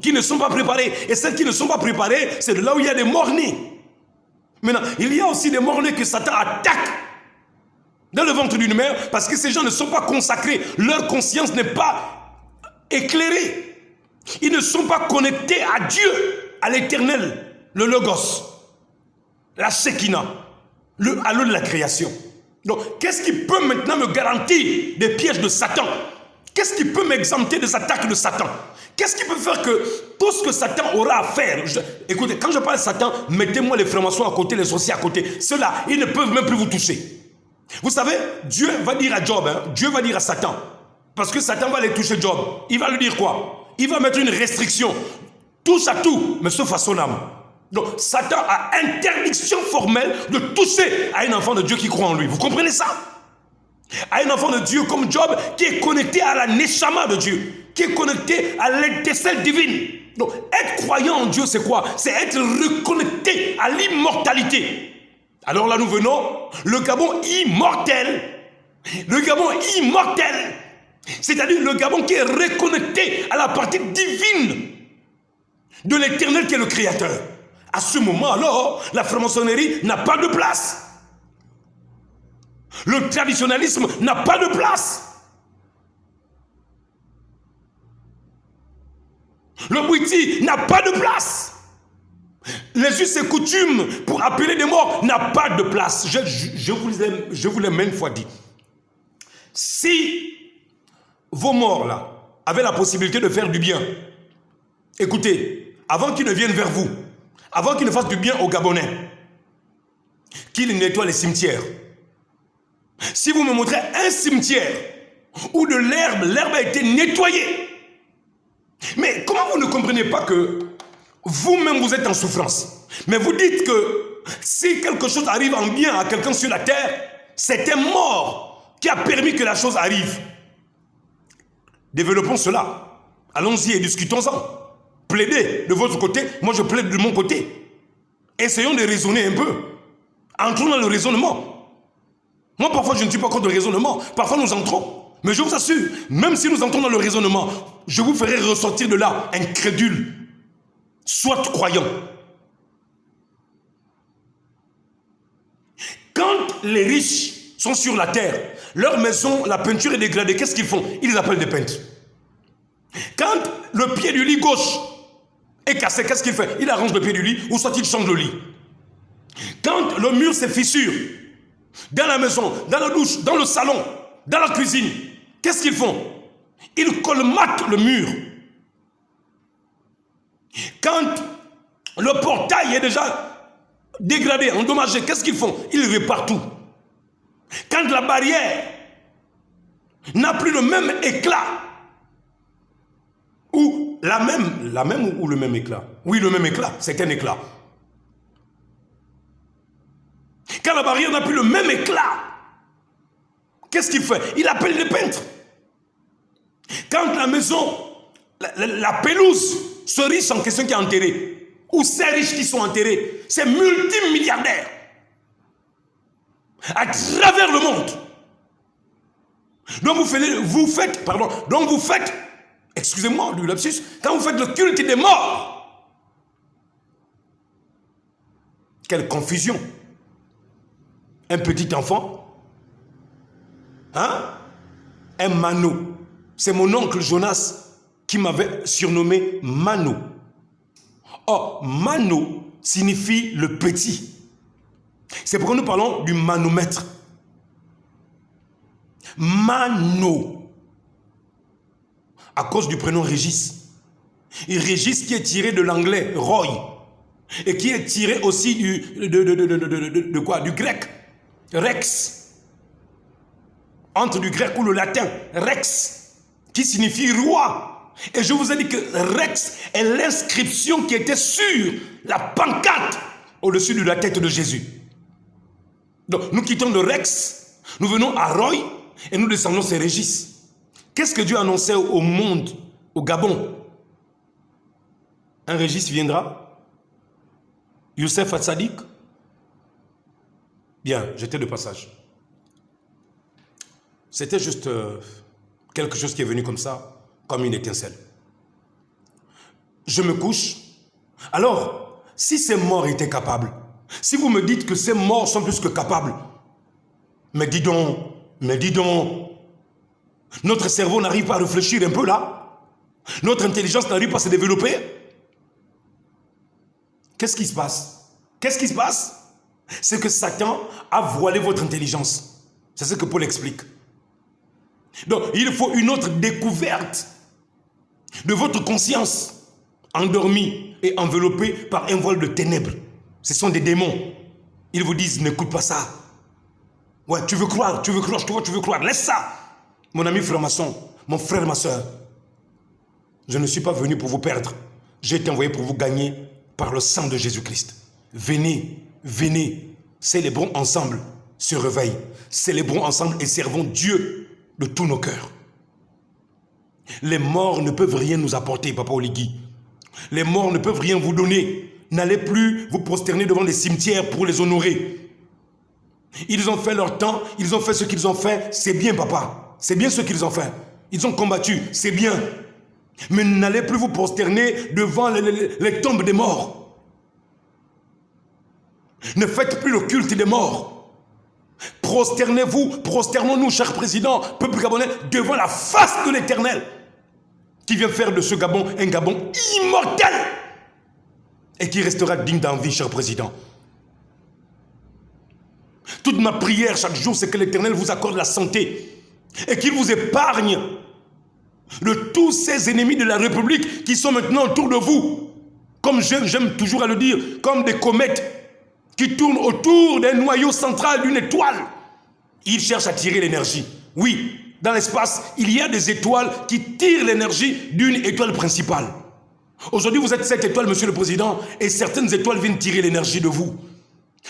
qui ne sont pas préparées. Et celles qui ne sont pas préparées, c'est de là où il y a des morts-nés. Maintenant, il y a aussi des morts-nés que Satan attaque dans le ventre d'une mère, parce que ces gens ne sont pas consacrés. Leur conscience n'est pas éclairée. Ils ne sont pas connectés à Dieu, à l'éternel, le Logos, la Shekinah, le halo de la création. Donc, qu'est-ce qui peut maintenant me garantir des pièges de Satan? Qu'est-ce qui peut m'exempter des attaques de Satan? Qu'est-ce qui peut faire que tout ce que Satan aura à faire... Écoutez, quand je parle de Satan, mettez-moi les francs-maçons à côté, les sorciers à côté. Ceux-là, ils ne peuvent même plus vous toucher. Vous savez, Dieu va dire à Job, Dieu va dire à Satan, parce que Satan va aller toucher Job. Il va lui dire quoi? Il va mettre une restriction. Touche à tout, mais sauf à son âme. Donc, Satan a interdiction formelle de toucher à un enfant de Dieu qui croit en lui. Vous comprenez ça? À un enfant de Dieu comme Job, qui est connecté à la Neshama de Dieu, qui est connecté à l'intercelle divine. Donc, être croyant en Dieu, c'est quoi? C'est être reconnecté à l'immortalité. Alors là, nous venons, le Gabon immortel. Le Gabon immortel. C'est-à-dire le Gabon qui est reconnecté à la partie divine de l'éternel qui est le créateur. À ce moment, alors, la franc-maçonnerie n'a pas de place. Le traditionnalisme n'a pas de place. Le Bwiti n'a pas de place. Les us et coutumes pour appeler des morts n'a pas de place. Je vous l'ai maintes fois dit. Si vos morts là avaient la possibilité de faire du bien, écoutez, avant qu'ils ne viennent vers vous, avant qu'ils ne fassent du bien aux Gabonais, qu'ils nettoient les cimetières. Si vous me montrez un cimetière où de l'herbe a été nettoyée, mais comment vous ne comprenez pas que vous-même vous êtes en souffrance, mais vous dites que si quelque chose arrive en bien à quelqu'un sur la terre, c'est un mort qui a permis que la chose arrive. Développons cela. Allons-y et discutons-en. Plaidez de votre côté, moi je plaide de mon côté. Essayons de raisonner un peu. Entrons dans le raisonnement. Moi parfois je ne suis pas contre le raisonnement, parfois nous entrons. Mais je vous assure, même si nous entrons dans le raisonnement, je vous ferai ressortir de là incrédule, soit croyant. Quand les riches sont sur la terre, leur maison, la peinture est dégradée, qu'est-ce qu'ils font? Ils appellent des peintres. Quand le pied du lit gauche est cassé, qu'est-ce qu'il fait? Il arrange le pied du lit, ou soit il change le lit. Quand le mur se fissure, dans la maison, dans la douche, dans le salon, dans la cuisine, qu'est-ce qu'ils font? Ils colmatent le mur. Quand Le portail est déjà dégradé, endommagé. Qu'est-ce qu'ils font? Ils réparent tout. Quand la barrière n'a plus le même éclat, ou la même ou le même éclat? Oui, le même éclat, c'est un éclat. Quand la barrière n'a plus le même éclat, qu'est-ce qu'il fait? Il appelle les peintres. Quand la maison, la pelouse, ce riche en question qui est enterré, ou ces riches qui sont enterrés, ces multimilliardaires, à travers le monde. Donc vous faites, excusez-moi du lapsus, quand vous faites le culte des morts, quelle confusion. Un petit enfant, hein? Un Mano. C'est mon oncle Jonas qui m'avait surnommé Mano. Or, Mano signifie le petit. C'est pourquoi nous parlons du manomètre. Mano. À cause du prénom Régis. Et Régis qui est tiré de l'anglais Roy. Et qui est tiré aussi de quoi? Du grec. Rex. Entre du grec ou le latin. Rex. Qui signifie roi. Et je vous ai dit que Rex est l'inscription qui était sur la pancarte au-dessus de la tête de Jésus. Donc nous quittons de Rex, nous venons à Roy et nous descendons sur Régis. Qu'est-ce que Dieu annonçait au monde, au Gabon? Un Régis viendra? Youssef Hatzadik? Bien, j'étais de passage. C'était juste quelque chose qui est venu comme ça, comme une étincelle. Je me couche. Alors, si ces morts étaient capables, si vous me dites que ces morts sont plus que capables, mais dis donc, notre cerveau n'arrive pas à réfléchir un peu là? Notre intelligence n'arrive pas à se développer? Qu'est-ce qui se passe? Qu'est-ce qui se passe? C'est que Satan a voilé votre intelligence. C'est ce que Paul explique. Donc, il faut une autre découverte de votre conscience, endormie et enveloppée par un voile de ténèbres. Ce sont des démons. Ils vous disent, n'écoute pas ça. Ouais, tu veux croire, je te vois, tu veux croire. Laisse ça. Mon ami franc-maçon, mon frère, ma soeur, je ne suis pas venu pour vous perdre. J'ai été envoyé pour vous gagner par le sang de Jésus-Christ. Venez, venez, célébrons ensemble ce réveil. Célébrons ensemble et servons Dieu de tous nos cœurs. Les morts ne peuvent rien nous apporter, Papa Oligui. Les morts ne peuvent rien vous donner. N'allez plus vous prosterner devant les cimetières pour les honorer. Ils ont fait leur temps, ils ont fait ce qu'ils ont fait. C'est bien, papa. C'est bien ce qu'ils ont fait. Ils ont combattu, c'est bien. Mais n'allez plus vous prosterner devant les tombes des morts. Ne faites plus le culte des morts. Prosternez-vous, prosternons-nous, cher président, peuple gabonais, devant la face de l'Éternel, qui vient faire de ce Gabon un Gabon immortel et qui restera digne d'envie, cher président. Toute ma prière chaque jour, c'est que l'Éternel vous accorde la santé et qu'il vous épargne de tous ces ennemis de la République qui sont maintenant autour de vous. Comme j'aime toujours à le dire, comme des comètes qui tournent autour d'un noyau central d'une étoile. Ils cherchent à tirer l'énergie. Oui, dans l'espace, il y a des étoiles qui tirent l'énergie d'une étoile principale. Aujourd'hui, vous êtes cette étoile, monsieur le président, et certaines étoiles viennent tirer l'énergie de vous.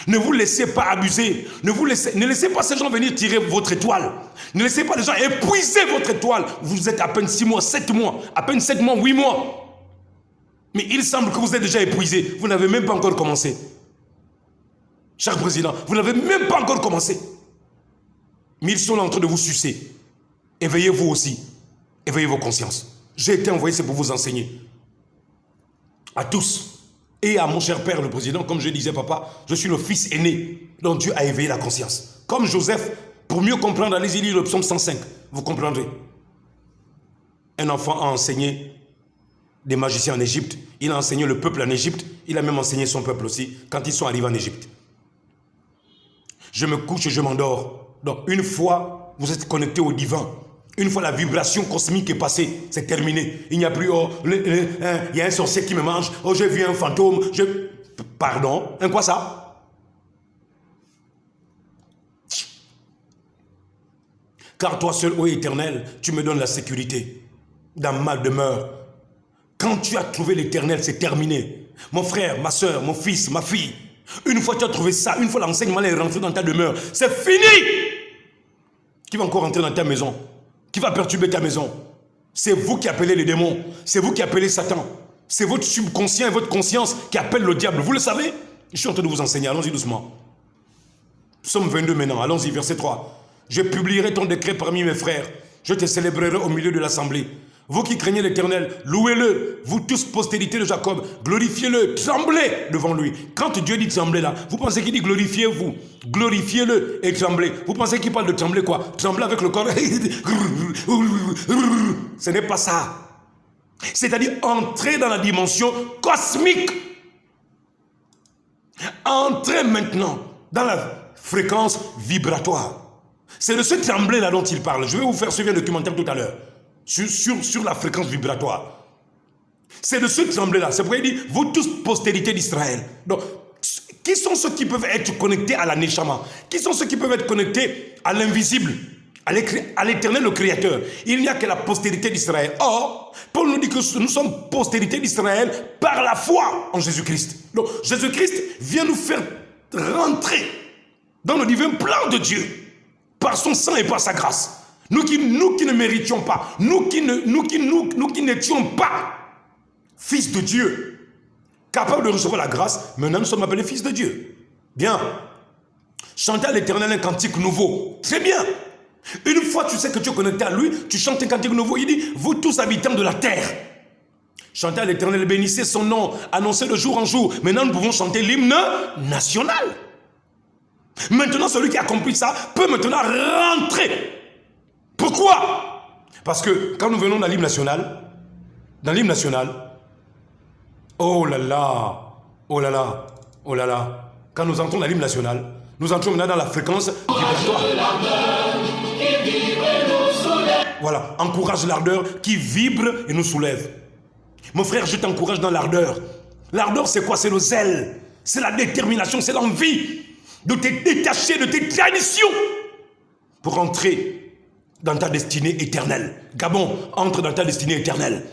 Ne vous laissez pas abuser. Ne laissez pas ces gens venir tirer votre étoile. Ne laissez pas les gens épuiser votre étoile. Vous êtes à peine 6 mois, 7 mois, à peine 7 mois, 8 mois. Mais il semble que vous êtes déjà épuisé. Vous n'avez même pas encore commencé. Cher président, vous n'avez même pas encore commencé. Mais ils sont là en train de vous sucer. Éveillez-vous aussi. Éveillez vos consciences. J'ai été envoyé, c'est pour vous enseigner. À tous. Et à mon cher père, le président, comme je disais, papa, je suis le fils aîné dont Dieu a éveillé la conscience. Comme Joseph, pour mieux comprendre, allez-y lire le psaume 105. Vous comprendrez. Un enfant a enseigné des magiciens en Égypte. Il a enseigné le peuple en Égypte. Il a même enseigné son peuple aussi quand ils sont arrivés en Égypte. Je me couche et je m'endors. Donc, une fois vous êtes connecté au divin, Une fois la vibration cosmique est passée, c'est terminé. Il n'y a plus, il y a un sorcier qui me mange, oh j'ai vu un fantôme, Pardon, un quoi ça? Car toi seul, ô Éternel, tu me donnes la sécurité dans ma demeure. Quand tu as trouvé l'Éternel, c'est terminé. Mon frère, ma soeur, mon fils, ma fille, une fois tu as trouvé ça, une fois l'enseignement est rentré dans ta demeure, c'est fini. Qui va encore rentrer dans ta maison? Qui va perturber ta maison? C'est vous qui appelez les démons, c'est vous qui appelez Satan, c'est votre subconscient et votre conscience qui appellent le diable. Vous le savez? Je suis en train de vous enseigner, allons-y doucement. Psaume 22 maintenant, allons-y, verset 3. Je publierai ton décret parmi mes frères, je te célébrerai au milieu de l'assemblée. Vous qui craignez l'Éternel, louez-le. Vous tous, postérité de Jacob, glorifiez-le, tremblez devant lui. Quand Dieu dit tremblez là, vous pensez qu'il dit glorifiez-vous. Glorifiez-le et tremblez. Vous pensez qu'il parle de trembler quoi? Trembler avec le corps. Ce n'est pas ça. C'est-à-dire entrer dans la dimension cosmique. Entrez maintenant dans la fréquence vibratoire. C'est de ce trembler là dont il parle. Je vais vous faire suivre un documentaire tout à l'heure. Sur la fréquence vibratoire. C'est de ce trembler-là. C'est pourquoi il dit, vous tous, postérité d'Israël. Donc, qui sont ceux qui peuvent être connectés à la Neshama? Qui sont ceux qui peuvent être connectés à l'invisible, à l'Éternel, le Créateur? Il n'y a que la postérité d'Israël. Or, Paul nous dit que nous sommes postérité d'Israël par la foi en Jésus-Christ. Donc, Jésus-Christ vient nous faire rentrer dans le divin plan de Dieu par son sang et par sa grâce. Nous qui ne méritions pas, nous qui n'étions pas fils de Dieu, capables de recevoir la grâce, maintenant nous sommes appelés fils de Dieu. Bien. Chantez à l'Éternel un cantique nouveau. Très bien. Une fois tu sais que tu es connecté à lui, tu chantes un cantique nouveau. Il dit, vous tous habitants de la terre, chantez à l'Éternel, bénissez son nom, annoncez de jour en jour. Maintenant nous pouvons chanter l'hymne national. Maintenant celui qui a compris ça peut maintenant rentrer. Pourquoi? Parce que quand nous venons dans l'hymne national, oh là là, oh là là, oh là là, quand nous entrons dans l'hymne national, nous entrons maintenant dans la fréquence vibratoire. Voilà, encourage l'ardeur qui vibre et nous soulève. Mon frère, je t'encourage dans l'ardeur. L'ardeur, c'est quoi? C'est le zèle, c'est la détermination, c'est l'envie de te détacher de tes traditions pour entrer dans ta destinée éternelle. Gabon, entre dans ta destinée éternelle.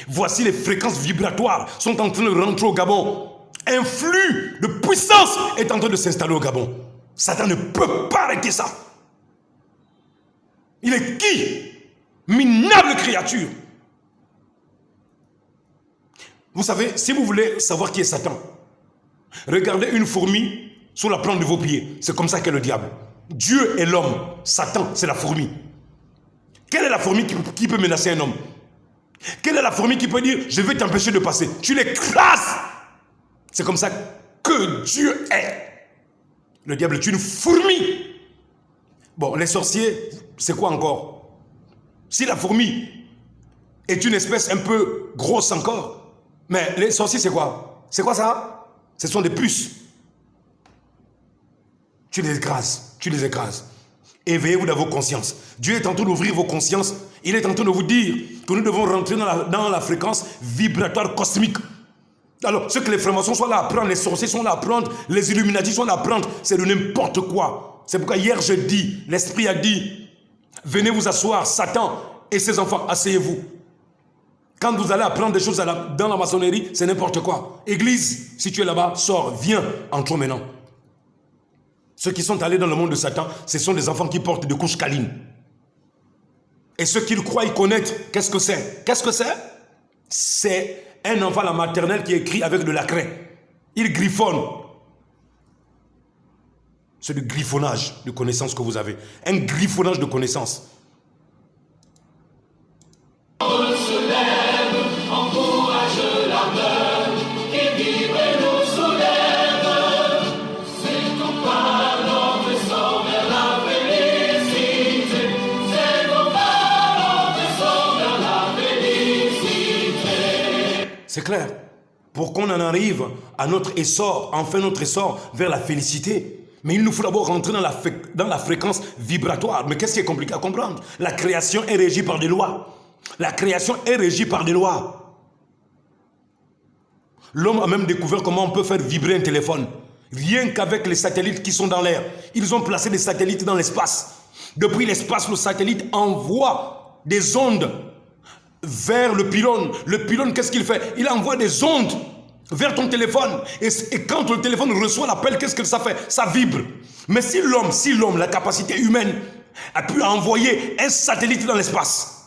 Voici les fréquences vibratoires sont en train de rentrer au Gabon. Un flux de puissance est en train de s'installer au Gabon. Satan ne peut pas arrêter ça. Il est qui? Minable créature. Vous savez, si vous voulez savoir qui est Satan, regardez une fourmi sous la plante de vos pieds. C'est comme ça qu'est le diable. Dieu est l'homme, Satan c'est la fourmi. Quelle est la fourmi qui peut menacer un homme? Quelle est la fourmi qui peut dire je vais t'empêcher de passer? Tu l'écrases. C'est comme ça que Dieu est. Le diable est une fourmi. Bon, les sorciers, c'est quoi encore? Si la fourmi est une espèce un peu grosse encore, mais les sorciers c'est quoi? C'est quoi ça? Ce sont des puces. Tu les écrases, tu les écrases. Éveillez-vous dans vos consciences. Dieu est en train d'ouvrir vos consciences. Il est en train de vous dire que nous devons rentrer dans la fréquence vibratoire cosmique. Alors, ce que les francs-maçons sont là à apprendre, les sorciers sont là à apprendre, les Illuminati sont là à apprendre, c'est de n'importe quoi. C'est pourquoi hier je dis, l'Esprit a dit, venez vous asseoir, Satan et ses enfants, asseyez-vous. Quand vous allez apprendre des choses dans la maçonnerie, c'est n'importe quoi. Église, si tu es là-bas, sors, viens, entrons maintenant. Ceux qui sont allés dans le monde de Satan, ce sont des enfants qui portent des couches câlines. Et ceux qui le croient y connaître, qu'est-ce que c'est? Qu'est-ce que c'est? C'est un enfant à la maternelle qui écrit avec de la craie. Il griffonne. C'est du griffonnage de connaissances que vous avez. Un griffonnage de connaissances. C'est clair. Pour qu'on en arrive à notre essor, enfin notre essor vers la félicité, Mais il nous faut d'abord rentrer dans la fréquence vibratoire. Mais qu'est-ce qui est compliqué à comprendre? La création est régie par des lois. La création est régie par des lois. L'homme a même découvert comment on peut faire vibrer un téléphone. Rien qu'avec les satellites qui sont dans l'air. Ils ont placé des satellites dans l'espace. Depuis l'espace, le satellite envoie des ondes vers le pylône. Le pylône, qu'est-ce qu'il fait? Il envoie des ondes vers ton téléphone. Et quand le téléphone reçoit l'appel, qu'est-ce que ça fait? Ça vibre. Mais si l'homme, la capacité humaine, a pu envoyer un satellite dans l'espace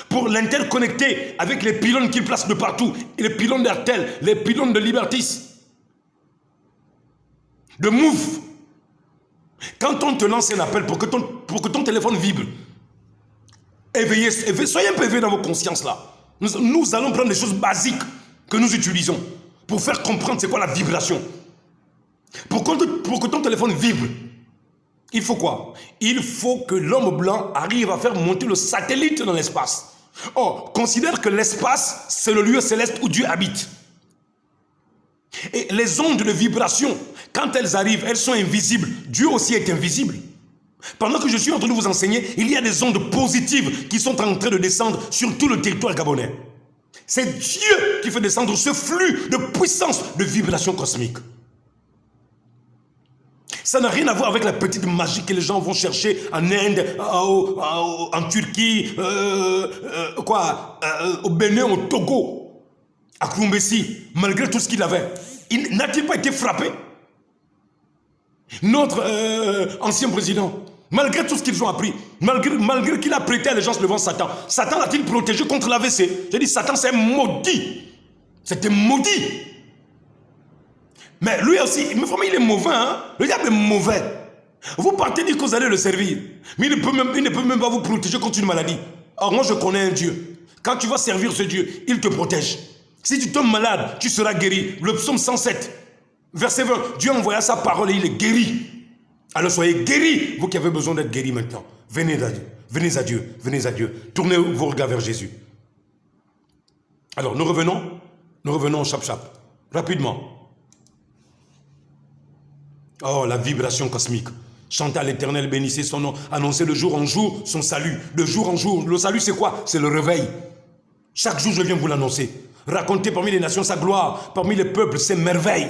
pour l'interconnecter avec les pylônes qu'il place de partout, les pylônes d'Artel, les pylônes de Libertis, de Move. Quand on te lance un appel pour que ton téléphone vibre, soyez un peu éveillés dans vos consciences là. Nous allons prendre des choses basiques que nous utilisons pour faire comprendre c'est quoi la vibration. Pour que ton téléphone vibre, il faut quoi? Il faut que l'homme blanc arrive à faire monter le satellite dans l'espace. Or, considère que l'espace, c'est le lieu céleste où Dieu habite. Et les ondes de vibration, quand elles arrivent, elles sont invisibles. Dieu aussi est invisible. Pendant que je suis en train de vous enseigner, il y a des ondes positives qui sont en train de descendre sur tout le territoire gabonais. C'est Dieu qui fait descendre ce flux de puissance de vibration cosmique. Ça n'a rien à voir avec la petite magie que les gens vont chercher en Inde, en Turquie, au Bénin, au Togo, à Koumbessi, malgré tout ce qu'il avait. N'a-t-il pas été frappé? Notre ancien président, malgré tout ce qu'ils ont appris, malgré qu'il a prêté allégeance devant Satan, Satan l'a-t-il protégé contre l'AVC? J'ai dit, Satan c'est un maudit. C'était maudit. Mais lui aussi, il est mauvais, hein? Le diable est mauvais. Vous partez dire que vous allez le servir, mais il ne peut même pas vous protéger contre une maladie. Or, moi je connais un Dieu. Quand tu vas servir ce Dieu, il te protège. Si tu tombes malade, tu seras guéri. Le psaume 107, verset 20, Dieu envoya sa parole et il est guéri. Alors soyez guéris, vous qui avez besoin d'être guéris maintenant. Venez à Dieu, venez à Dieu, venez à Dieu. Tournez vos regards vers Jésus. Alors nous revenons au chap-chap, rapidement. Oh, la vibration cosmique. Chantez à l'Éternel, bénissez son nom. Annoncez de jour en jour son salut. De jour en jour. Le salut, c'est quoi? C'est le réveil. Chaque jour, je viens vous l'annoncer. Racontez parmi les nations sa gloire. Parmi les peuples, ses merveilles.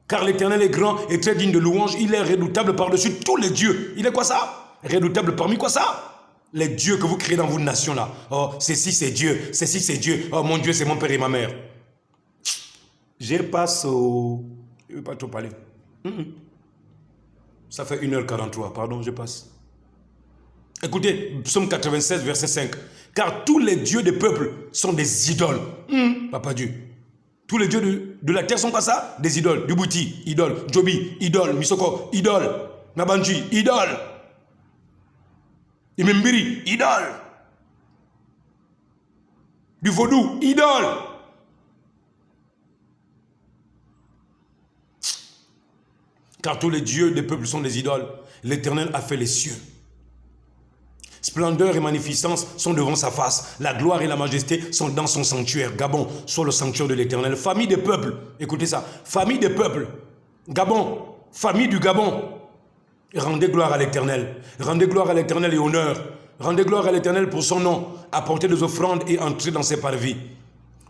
Car l'Éternel est grand et très digne de louange. Il est redoutable par-dessus tous les dieux. Il est quoi ça? Redoutable parmi quoi ça? Les dieux que vous créez dans vos nations là. Oh, ceci c'est Dieu. Ceci c'est Dieu. Oh, mon Dieu, c'est mon père et ma mère. Je passe au... Je ne vais pas trop parler. Ça fait 1h43, pardon, je passe. Écoutez, psaume 96, verset 5. Car tous les dieux des peuples sont des idoles. Papa Dieu. Tous les dieux de la terre sont pas ça? Des idoles. Djibouti, idole. Djobi, idole. Misoko, idole. Nabanji, idole. Imembiri, idole. Du vaudou, idole. Car tous les dieux des peuples sont des idoles. L'Éternel a fait les cieux. Splendeur et magnificence sont devant sa face. La gloire et la majesté sont dans son sanctuaire. Gabon, soit le sanctuaire de l'Éternel. Famille des peuples, écoutez ça. Famille des peuples. Gabon, famille du Gabon. Rendez gloire à l'Éternel. Rendez gloire à l'Éternel et honneur. Rendez gloire à l'Éternel pour son nom. Apportez des offrandes et entrez dans ses parvis.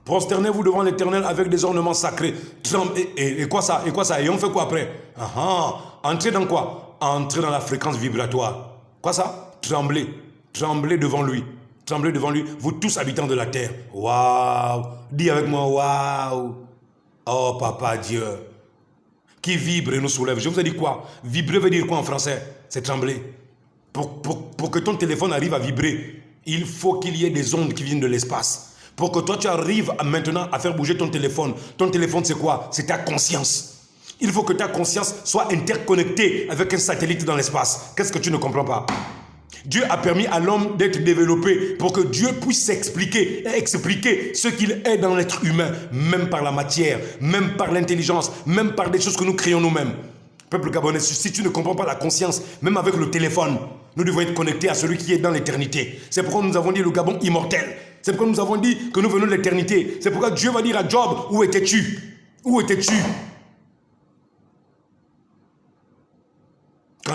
Prosternez-vous devant l'Éternel avec des ornements sacrés. Et quoi ça? Et quoi ça? Et on fait quoi après? Entrez dans quoi? Entrez dans la fréquence vibratoire. Quoi ça? Tremblez. Tremblez devant lui. Tremblez devant lui. Vous tous habitants de la terre. Waouh! Dis avec moi, waouh! Oh, Papa Dieu. Qui vibre et nous soulève. Je vous ai dit quoi? Vibrer veut dire quoi en français? C'est trembler. Pour que ton téléphone arrive à vibrer, il faut qu'il y ait des ondes qui viennent de l'espace. Pour que toi, tu arrives maintenant à faire bouger ton téléphone. Ton téléphone, c'est quoi? C'est ta conscience. Il faut que ta conscience soit interconnectée avec un satellite dans l'espace. Qu'est-ce que tu ne comprends pas? Dieu a permis à l'homme d'être développé pour que Dieu puisse expliquer ce qu'il est dans l'être humain, même par la matière, même par l'intelligence, même par des choses que nous créons nous-mêmes. Peuple gabonais, si tu ne comprends pas la conscience, même avec le téléphone, nous devons être connectés à celui qui est dans l'éternité. C'est pourquoi nous avons dit le Gabon immortel. C'est pourquoi nous avons dit que nous venons de l'éternité. C'est pourquoi Dieu va dire à Job, où étais-tu? Où étais-tu?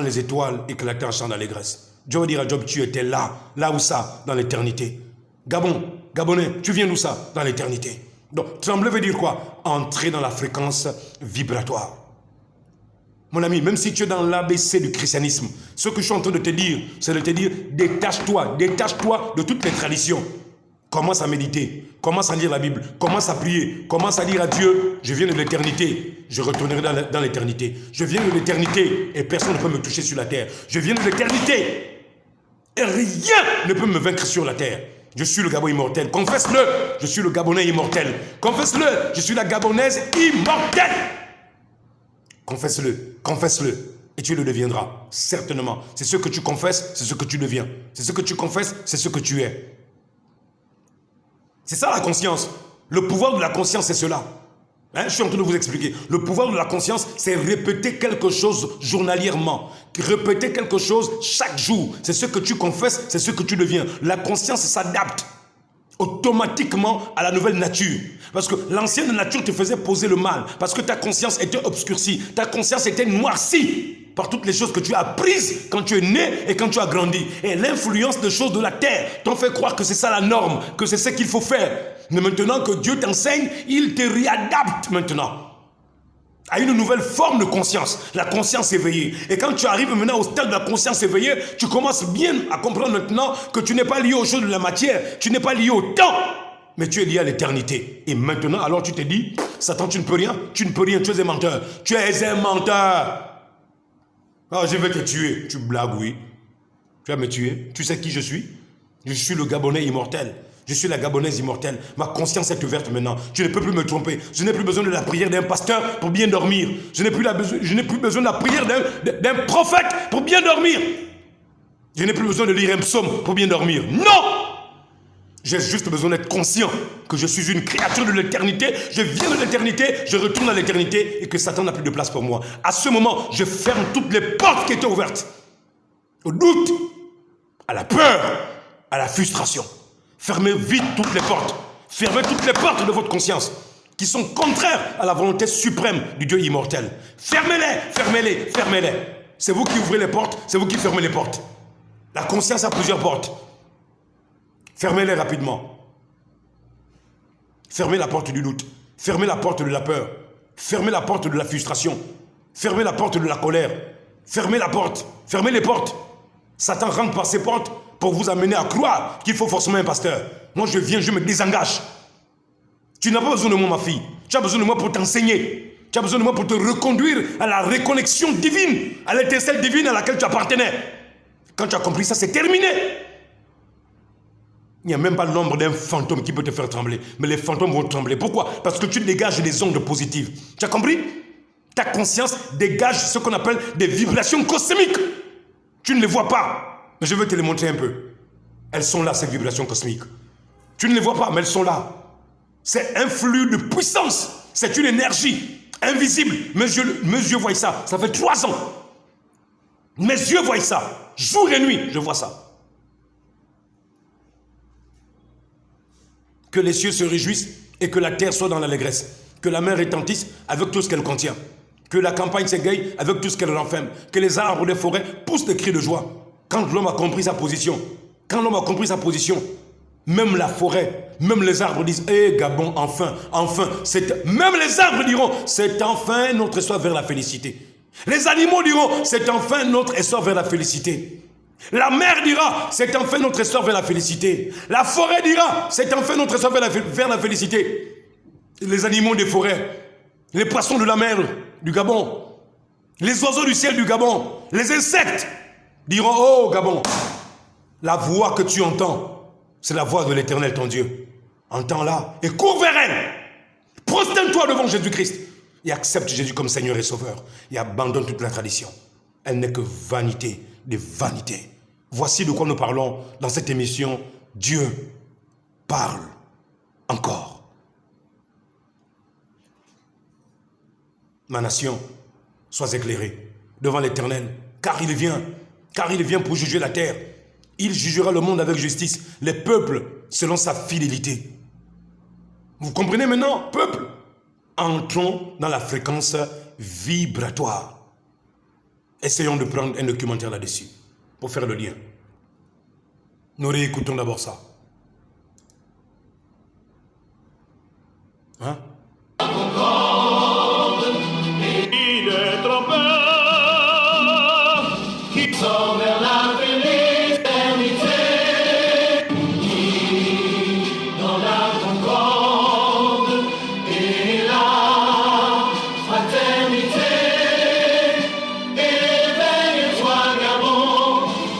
les étoiles éclataient en chant d'allégresse. Dieu va dire à Job, tu étais là. Là où ça? Dans l'éternité. Gabonais, tu viens d'où ça? Dans l'éternité. Donc, trembler veut dire quoi? Entrer dans la fréquence vibratoire. Mon ami, même si tu es dans l'ABC du christianisme, ce que je suis en train de te dire, c'est de te dire, détache-toi de toutes les traditions. Commence à méditer, commence à lire la Bible, commence à prier, commence à dire à Dieu, je viens de l'éternité, je retournerai dans l'éternité. Je viens de l'éternité et personne ne peut me toucher sur la terre. Je viens de l'éternité et rien ne peut me vaincre sur la terre. Je suis le Gabon immortel. Confesse-le, je suis le Gabonais immortel. Confesse-le, je suis la Gabonaise immortelle. Confesse-le, et tu le deviendras, certainement. C'est ce que tu confesses, c'est ce que tu deviens. C'est ce que tu confesses, c'est ce que tu es. C'est ça la conscience. Le pouvoir de la conscience, c'est cela. Je suis en train de vous expliquer. Le pouvoir de la conscience, c'est répéter quelque chose journalièrement. Répéter quelque chose chaque jour. C'est ce que tu confesses, c'est ce que tu deviens. La conscience s'adapte automatiquement à la nouvelle nature. Parce que l'ancienne nature te faisait poser le mal. Parce que ta conscience était obscurcie. Ta conscience était noircie par toutes les choses que tu as apprises quand tu es né et quand tu as grandi. Et l'influence des choses de la terre t'ont fait croire que c'est ça la norme, que c'est ce qu'il faut faire. Mais maintenant que Dieu t'enseigne, il te réadapte maintenant à une nouvelle forme de conscience, la conscience éveillée. Et quand tu arrives maintenant au stade de la conscience éveillée, tu commences bien à comprendre maintenant que tu n'es pas lié aux choses de la matière, tu n'es pas lié au temps, mais tu es lié à l'éternité. Et maintenant, alors tu te dis, Satan, tu ne peux rien, tu es un menteur. Tu es un menteur. Ah, je vais te tuer. Tu blagues, oui. Tu vas me tuer. Tu sais qui je suis? Je suis le Gabonais immortel. Je suis la Gabonaise immortelle. Ma conscience est ouverte maintenant. Tu ne peux plus me tromper. Je n'ai plus besoin de la prière d'un pasteur pour bien dormir. Je n'ai plus besoin de la prière d'un prophète pour bien dormir. Je n'ai plus besoin de lire un psaume pour bien dormir. Non! J'ai juste besoin d'être conscient que je suis une créature de l'éternité. Je viens de l'éternité, je retourne à l'éternité et que Satan n'a plus de place pour moi. À ce moment, je ferme toutes les portes qui étaient ouvertes. Au doute, à la peur, à la frustration. Fermez vite toutes les portes. Fermez toutes les portes de votre conscience qui sont contraires à la volonté suprême du Dieu immortel. Fermez-les. C'est vous qui ouvrez les portes, c'est vous qui fermez les portes. La conscience a plusieurs portes. Fermez-les rapidement. Fermez la porte du doute. Fermez la porte de la peur. Fermez la porte de la frustration. Fermez la porte de la colère. Fermez la porte. Fermez les portes. Satan rentre par ces portes pour vous amener à croire qu'il faut forcément un pasteur. Moi, je viens, je me désengage. Tu n'as pas besoin de moi, ma fille. Tu as besoin de moi pour t'enseigner. Tu as besoin de moi pour te reconduire à la reconnexion divine, à l'étincelle divine à laquelle tu appartenais. Quand tu as compris ça, c'est terminé. Il n'y a même pas l'ombre d'un fantôme qui peut te faire trembler. Mais les fantômes vont trembler. Pourquoi? Parce que tu dégages des ondes positives. Tu as compris? Ta conscience dégage ce qu'on appelle des vibrations cosmiques. Tu ne les vois pas. Mais je veux te les montrer un peu. Elles sont là, ces vibrations cosmiques. Tu ne les vois pas, mais elles sont là. C'est un flux de puissance. C'est une énergie invisible. Mes yeux voient ça. Ça fait 3 ans. Mes yeux voient ça. Jour et nuit, je vois ça. Que les cieux se réjouissent et que la terre soit dans l'allégresse. Que la mer retentisse avec tout ce qu'elle contient. Que la campagne s'égaye avec tout ce qu'elle renferme. Que les arbres des forêts poussent des cris de joie. Quand l'homme a compris sa position, même la forêt, même les arbres disent, hé Gabon, enfin, même les arbres diront, c'est enfin notre essor vers la félicité. Les animaux diront, c'est enfin notre essor vers la félicité. La mer dira, c'est enfin notre essor vers la félicité. La forêt dira, c'est enfin notre essor vers la félicité. Les animaux des forêts, les poissons de la mer du Gabon, les oiseaux du ciel du Gabon, les insectes diront, oh Gabon, la voix que tu entends, c'est la voix de l'Éternel ton Dieu. Entends-la et cours vers elle. Prosterne-toi devant Jésus-Christ et accepte Jésus comme Seigneur et Sauveur et abandonne toute la tradition. Elle n'est que vanité des vanités. Voici de quoi nous parlons dans cette émission. Dieu parle encore. Ma nation, sois éclairée devant l'Éternel, car il vient pour juger la terre. Il jugera le monde avec justice, les peuples selon sa fidélité. Vous comprenez maintenant, peuple? Entrons dans la fréquence vibratoire. Essayons de prendre un documentaire là-dessus pour faire le lien. Nous réécoutons d'abord ça. Hein? Et d'être peur qui sort vers la éternité, dans la concorde et la fraternité. Éveille-toi, Gabon,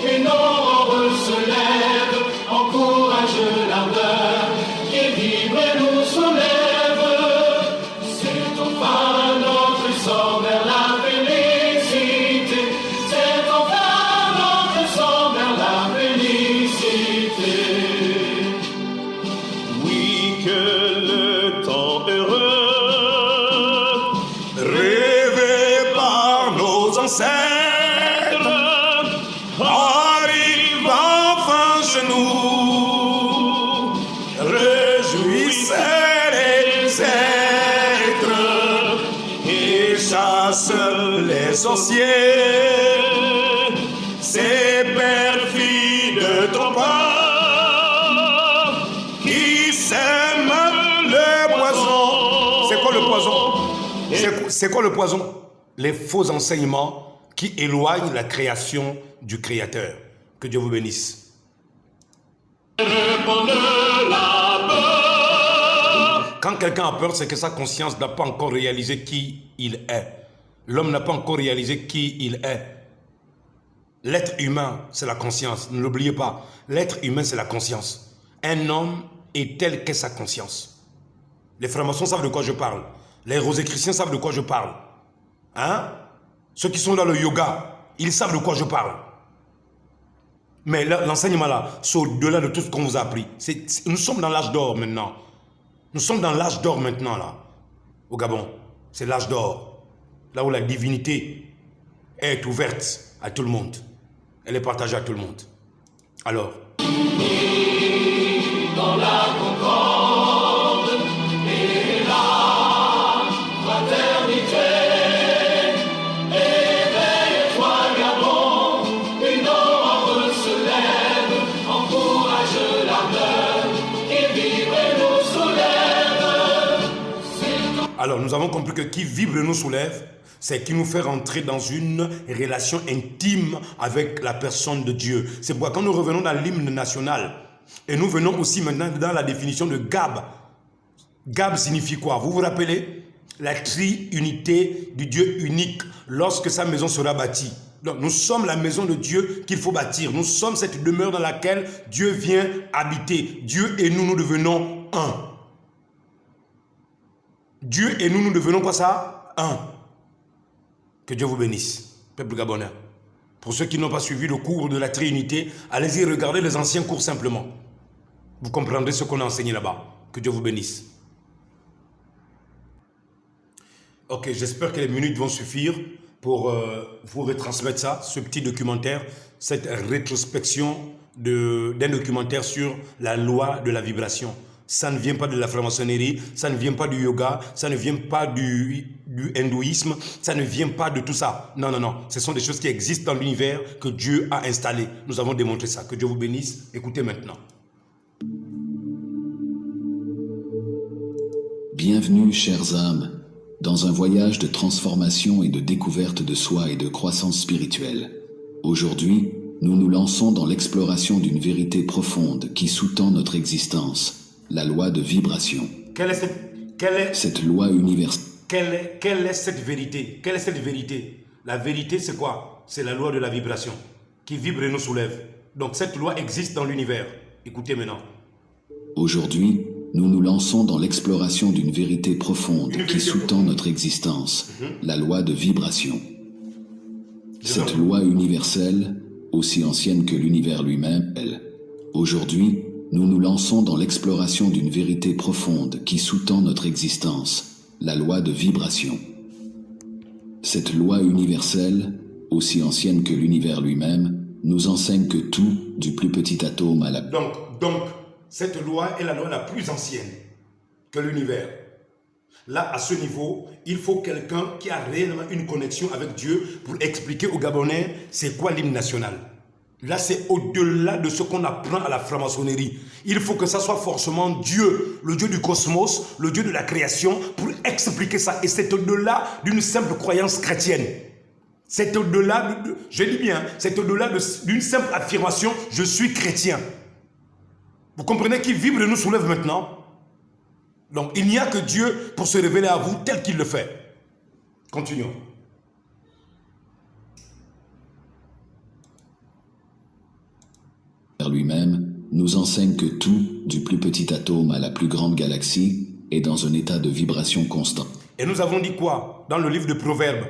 et nos rôles se lèvent, encourage l'ardeur qui vibre et nous soulève. C'est enfin notre essor vers la félicité. C'est enfin notre essor vers la félicité. Oui, que le temps heureux, Rêvé par nos ancêtres, arrive enfin chez nous. Réjouissez les êtres et chasse les sorciers, ces perfides trompeurs qui sèment le poison. C'est quoi le poison? C'est quoi le poison? Les faux enseignements qui éloignent la création du Créateur. Que Dieu vous bénisse. répandent la peur. Quand quelqu'un a peur, c'est que sa conscience n'a pas encore réalisé qui il est. L'homme n'a pas encore réalisé qui il est. L'être humain, c'est la conscience. Ne l'oubliez pas. L'être humain, c'est la conscience. Un homme est tel qu'est sa conscience. Les francs-maçons savent de quoi je parle. Les rosicruciens savent de quoi je parle. Hein? Ceux qui sont dans le yoga, ils savent de quoi je parle. Mais l'enseignement là, c'est au-delà de tout ce qu'on vous a appris. Nous sommes dans l'âge d'or maintenant. Nous sommes dans l'âge d'or maintenant là. Au Gabon, c'est l'âge d'or. Là où la divinité est ouverte à tout le monde. Elle est partagée à tout le monde. Alors, Dans la concorde et la fraternité. Éveille-toi, Gabon, une ombre se lève, encourage l'ardeur qui vibre et nous soulève. alors, nous avons compris que qui vibre et nous soulève, c'est qui nous fait rentrer dans une relation intime avec la personne de Dieu. C'est pourquoi quand nous revenons dans l'hymne national, et nous venons aussi maintenant dans la définition de Gab. Gab signifie quoi? Vous vous rappelez? La triunité du Dieu unique lorsque sa maison sera bâtie. Donc, nous sommes la maison de Dieu qu'il faut bâtir. Nous sommes cette demeure dans laquelle Dieu vient habiter. Dieu et nous devenons un. Dieu et nous devenons quoi ça? Un. Que Dieu vous bénisse, peuple gabonais. Pour ceux qui n'ont pas suivi le cours de la Trinité, allez-y regarder les anciens cours simplement. Vous comprendrez ce qu'on a enseigné là-bas. Que Dieu vous bénisse. Ok, j'espère que les minutes vont suffire pour vous retransmettre ça, ce petit documentaire, cette rétrospection d'un documentaire sur la loi de la vibration. Ça ne vient pas de la franc-maçonnerie, ça ne vient pas du yoga, ça ne vient pas du hindouisme, ça ne vient pas de tout ça. Non, non, non. Ce sont des choses qui existent dans l'univers que Dieu a installées. Nous avons démontré ça. Que Dieu vous bénisse. Écoutez maintenant. Bienvenue, chères âmes, dans un voyage de transformation et de découverte de soi et de croissance spirituelle. Aujourd'hui, nous nous lançons dans l'exploration d'une vérité profonde qui sous-tend notre existence. La loi de vibration. Cette loi universelle. Quelle est cette vérité? Quelle est cette vérité? La vérité, c'est quoi? C'est la loi de la vibration qui vibre et nous soulève. Donc cette loi existe dans l'univers. Écoutez maintenant. Aujourd'hui, nous nous lançons dans l'exploration d'une vérité profonde qui sous-tend notre existence. La loi de vibration. Cette loi universelle, aussi ancienne que l'univers lui-même, elle. Aujourd'hui, nous nous lançons dans l'exploration d'une vérité profonde qui sous-tend notre existence, la loi de vibration. Cette loi universelle, aussi ancienne que l'univers lui-même, nous enseigne que tout, du plus petit atome à la... Donc, cette loi est la loi la plus ancienne que l'univers. Là, à ce niveau, il faut quelqu'un qui a réellement une connexion avec Dieu pour expliquer aux Gabonais c'est quoi l'hymne national. Là, c'est au-delà de ce qu'on apprend à la franc-maçonnerie. Il faut que ça soit forcément Dieu, le Dieu du cosmos, le Dieu de la création, pour expliquer ça. Et c'est au-delà d'une simple croyance chrétienne. C'est au-delà, je dis bien, c'est au-delà d'une simple affirmation, je suis chrétien. Vous comprenez qui vibre et nous soulève maintenant? Donc, il n'y a que Dieu pour se révéler à vous tel qu'il le fait. Continuons. Lui-même nous enseigne que tout, du plus petit atome à la plus grande galaxie, est dans un état de vibration constant. Et nous avons dit quoi dans le livre de Proverbes?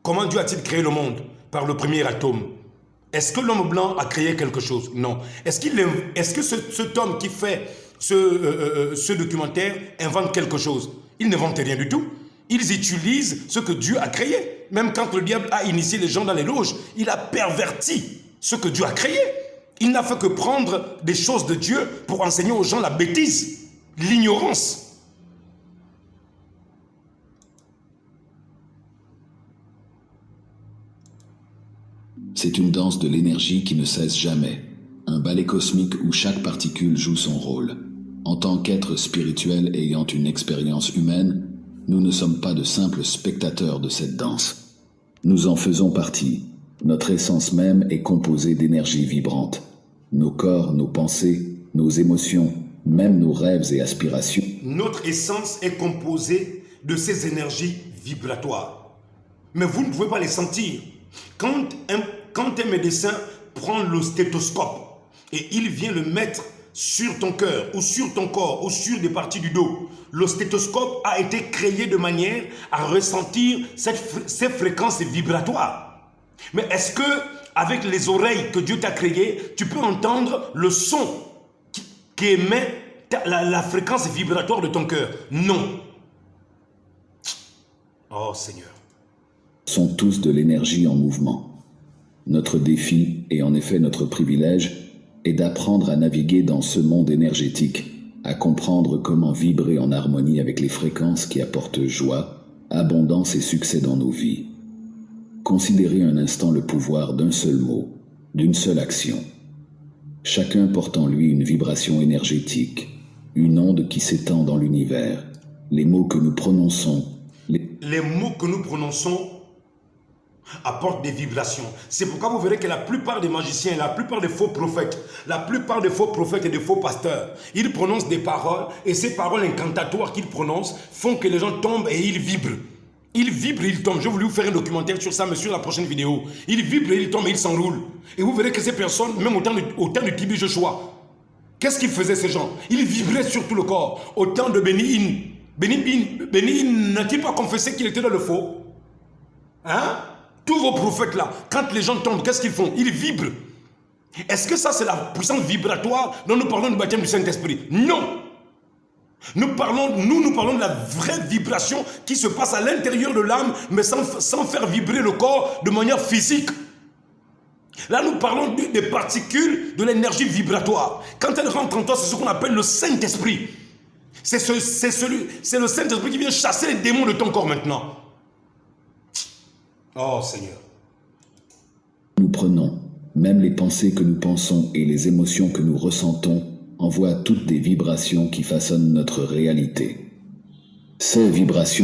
Comment Dieu a-t-il créé le monde? Par le premier atome. Est-ce que l'homme blanc a créé quelque chose? Non. Est-ce que cet homme qui fait ce documentaire invente quelque chose? Il n'invente rien du tout. Ils utilisent ce que Dieu a créé. Même quand le diable a initié les gens dans les loges, il a perverti ce que Dieu a créé. Il n'a fait que prendre des choses de Dieu pour enseigner aux gens la bêtise, l'ignorance. C'est une danse de l'énergie qui ne cesse jamais, un ballet cosmique où chaque particule joue son rôle. En tant qu'être spirituel ayant une expérience humaine, nous ne sommes pas de simples spectateurs de cette danse. Nous en faisons partie. Notre essence même est composée d'énergie vibrante. Nos corps, nos pensées, nos émotions, même nos rêves et aspirations. Notre essence est composée de ces énergies vibratoires. Mais vous ne pouvez pas les sentir. Quand un médecin prend le stéthoscope et il vient le mettre sur ton cœur ou sur ton corps ou sur des parties du dos, le stéthoscope a été créé de manière à ressentir ces fréquences vibratoires. Mais est-ce que avec les oreilles que Dieu t'a créées, tu peux entendre le son qui émet la fréquence vibratoire de ton cœur? Non. Oh Seigneur. Sont tous de l'énergie en mouvement. Notre défi, et en effet notre privilège, est d'apprendre à naviguer dans ce monde énergétique, à comprendre comment vibrer en harmonie avec les fréquences qui apportent joie, abondance et succès dans nos vies. Considérez un instant le pouvoir d'un seul mot, d'une seule action. Chacun porte en lui une vibration énergétique, une onde qui s'étend dans l'univers. Les mots que nous prononçons, les mots que nous prononçons apportent des vibrations. C'est pourquoi vous verrez que la plupart des magiciens, la plupart des faux prophètes, et des faux pasteurs, ils prononcent des paroles et ces paroles incantatoires qu'ils prononcent font que les gens tombent et ils vibrent. Ils vibrent et ils tombent. Je voulais vous faire un documentaire sur ça, mais sur la prochaine vidéo. Ils vibrent et ils tombent et ils s'enroulent. Et vous verrez que ces personnes, même au temps de Tibi Joshua, qu'est-ce qu'ils faisaient ces gens? Ils vibraient sur tout le corps. Au temps de Béni Hinn, n'a-t-il pas confessé qu'il était dans le faux? Hein? Tous vos prophètes là, quand les gens tombent, qu'est-ce qu'ils font? Ils vibrent. Est-ce que ça c'est la puissance vibratoire dont nous parlons du baptême du Saint-Esprit? Non. Nous parlons de la vraie vibration qui se passe à l'intérieur de l'âme, mais sans faire vibrer le corps de manière physique. Là, nous parlons des particules de l'énergie vibratoire. Quand elle rentre en toi, c'est ce qu'on appelle le Saint-Esprit. C'est le Saint-Esprit qui vient chasser les démons de ton corps maintenant. Oh Seigneur. Nous prenons, même les pensées que nous pensons et les émotions que nous ressentons envoient toutes des vibrations qui façonnent notre réalité. Ces vibrations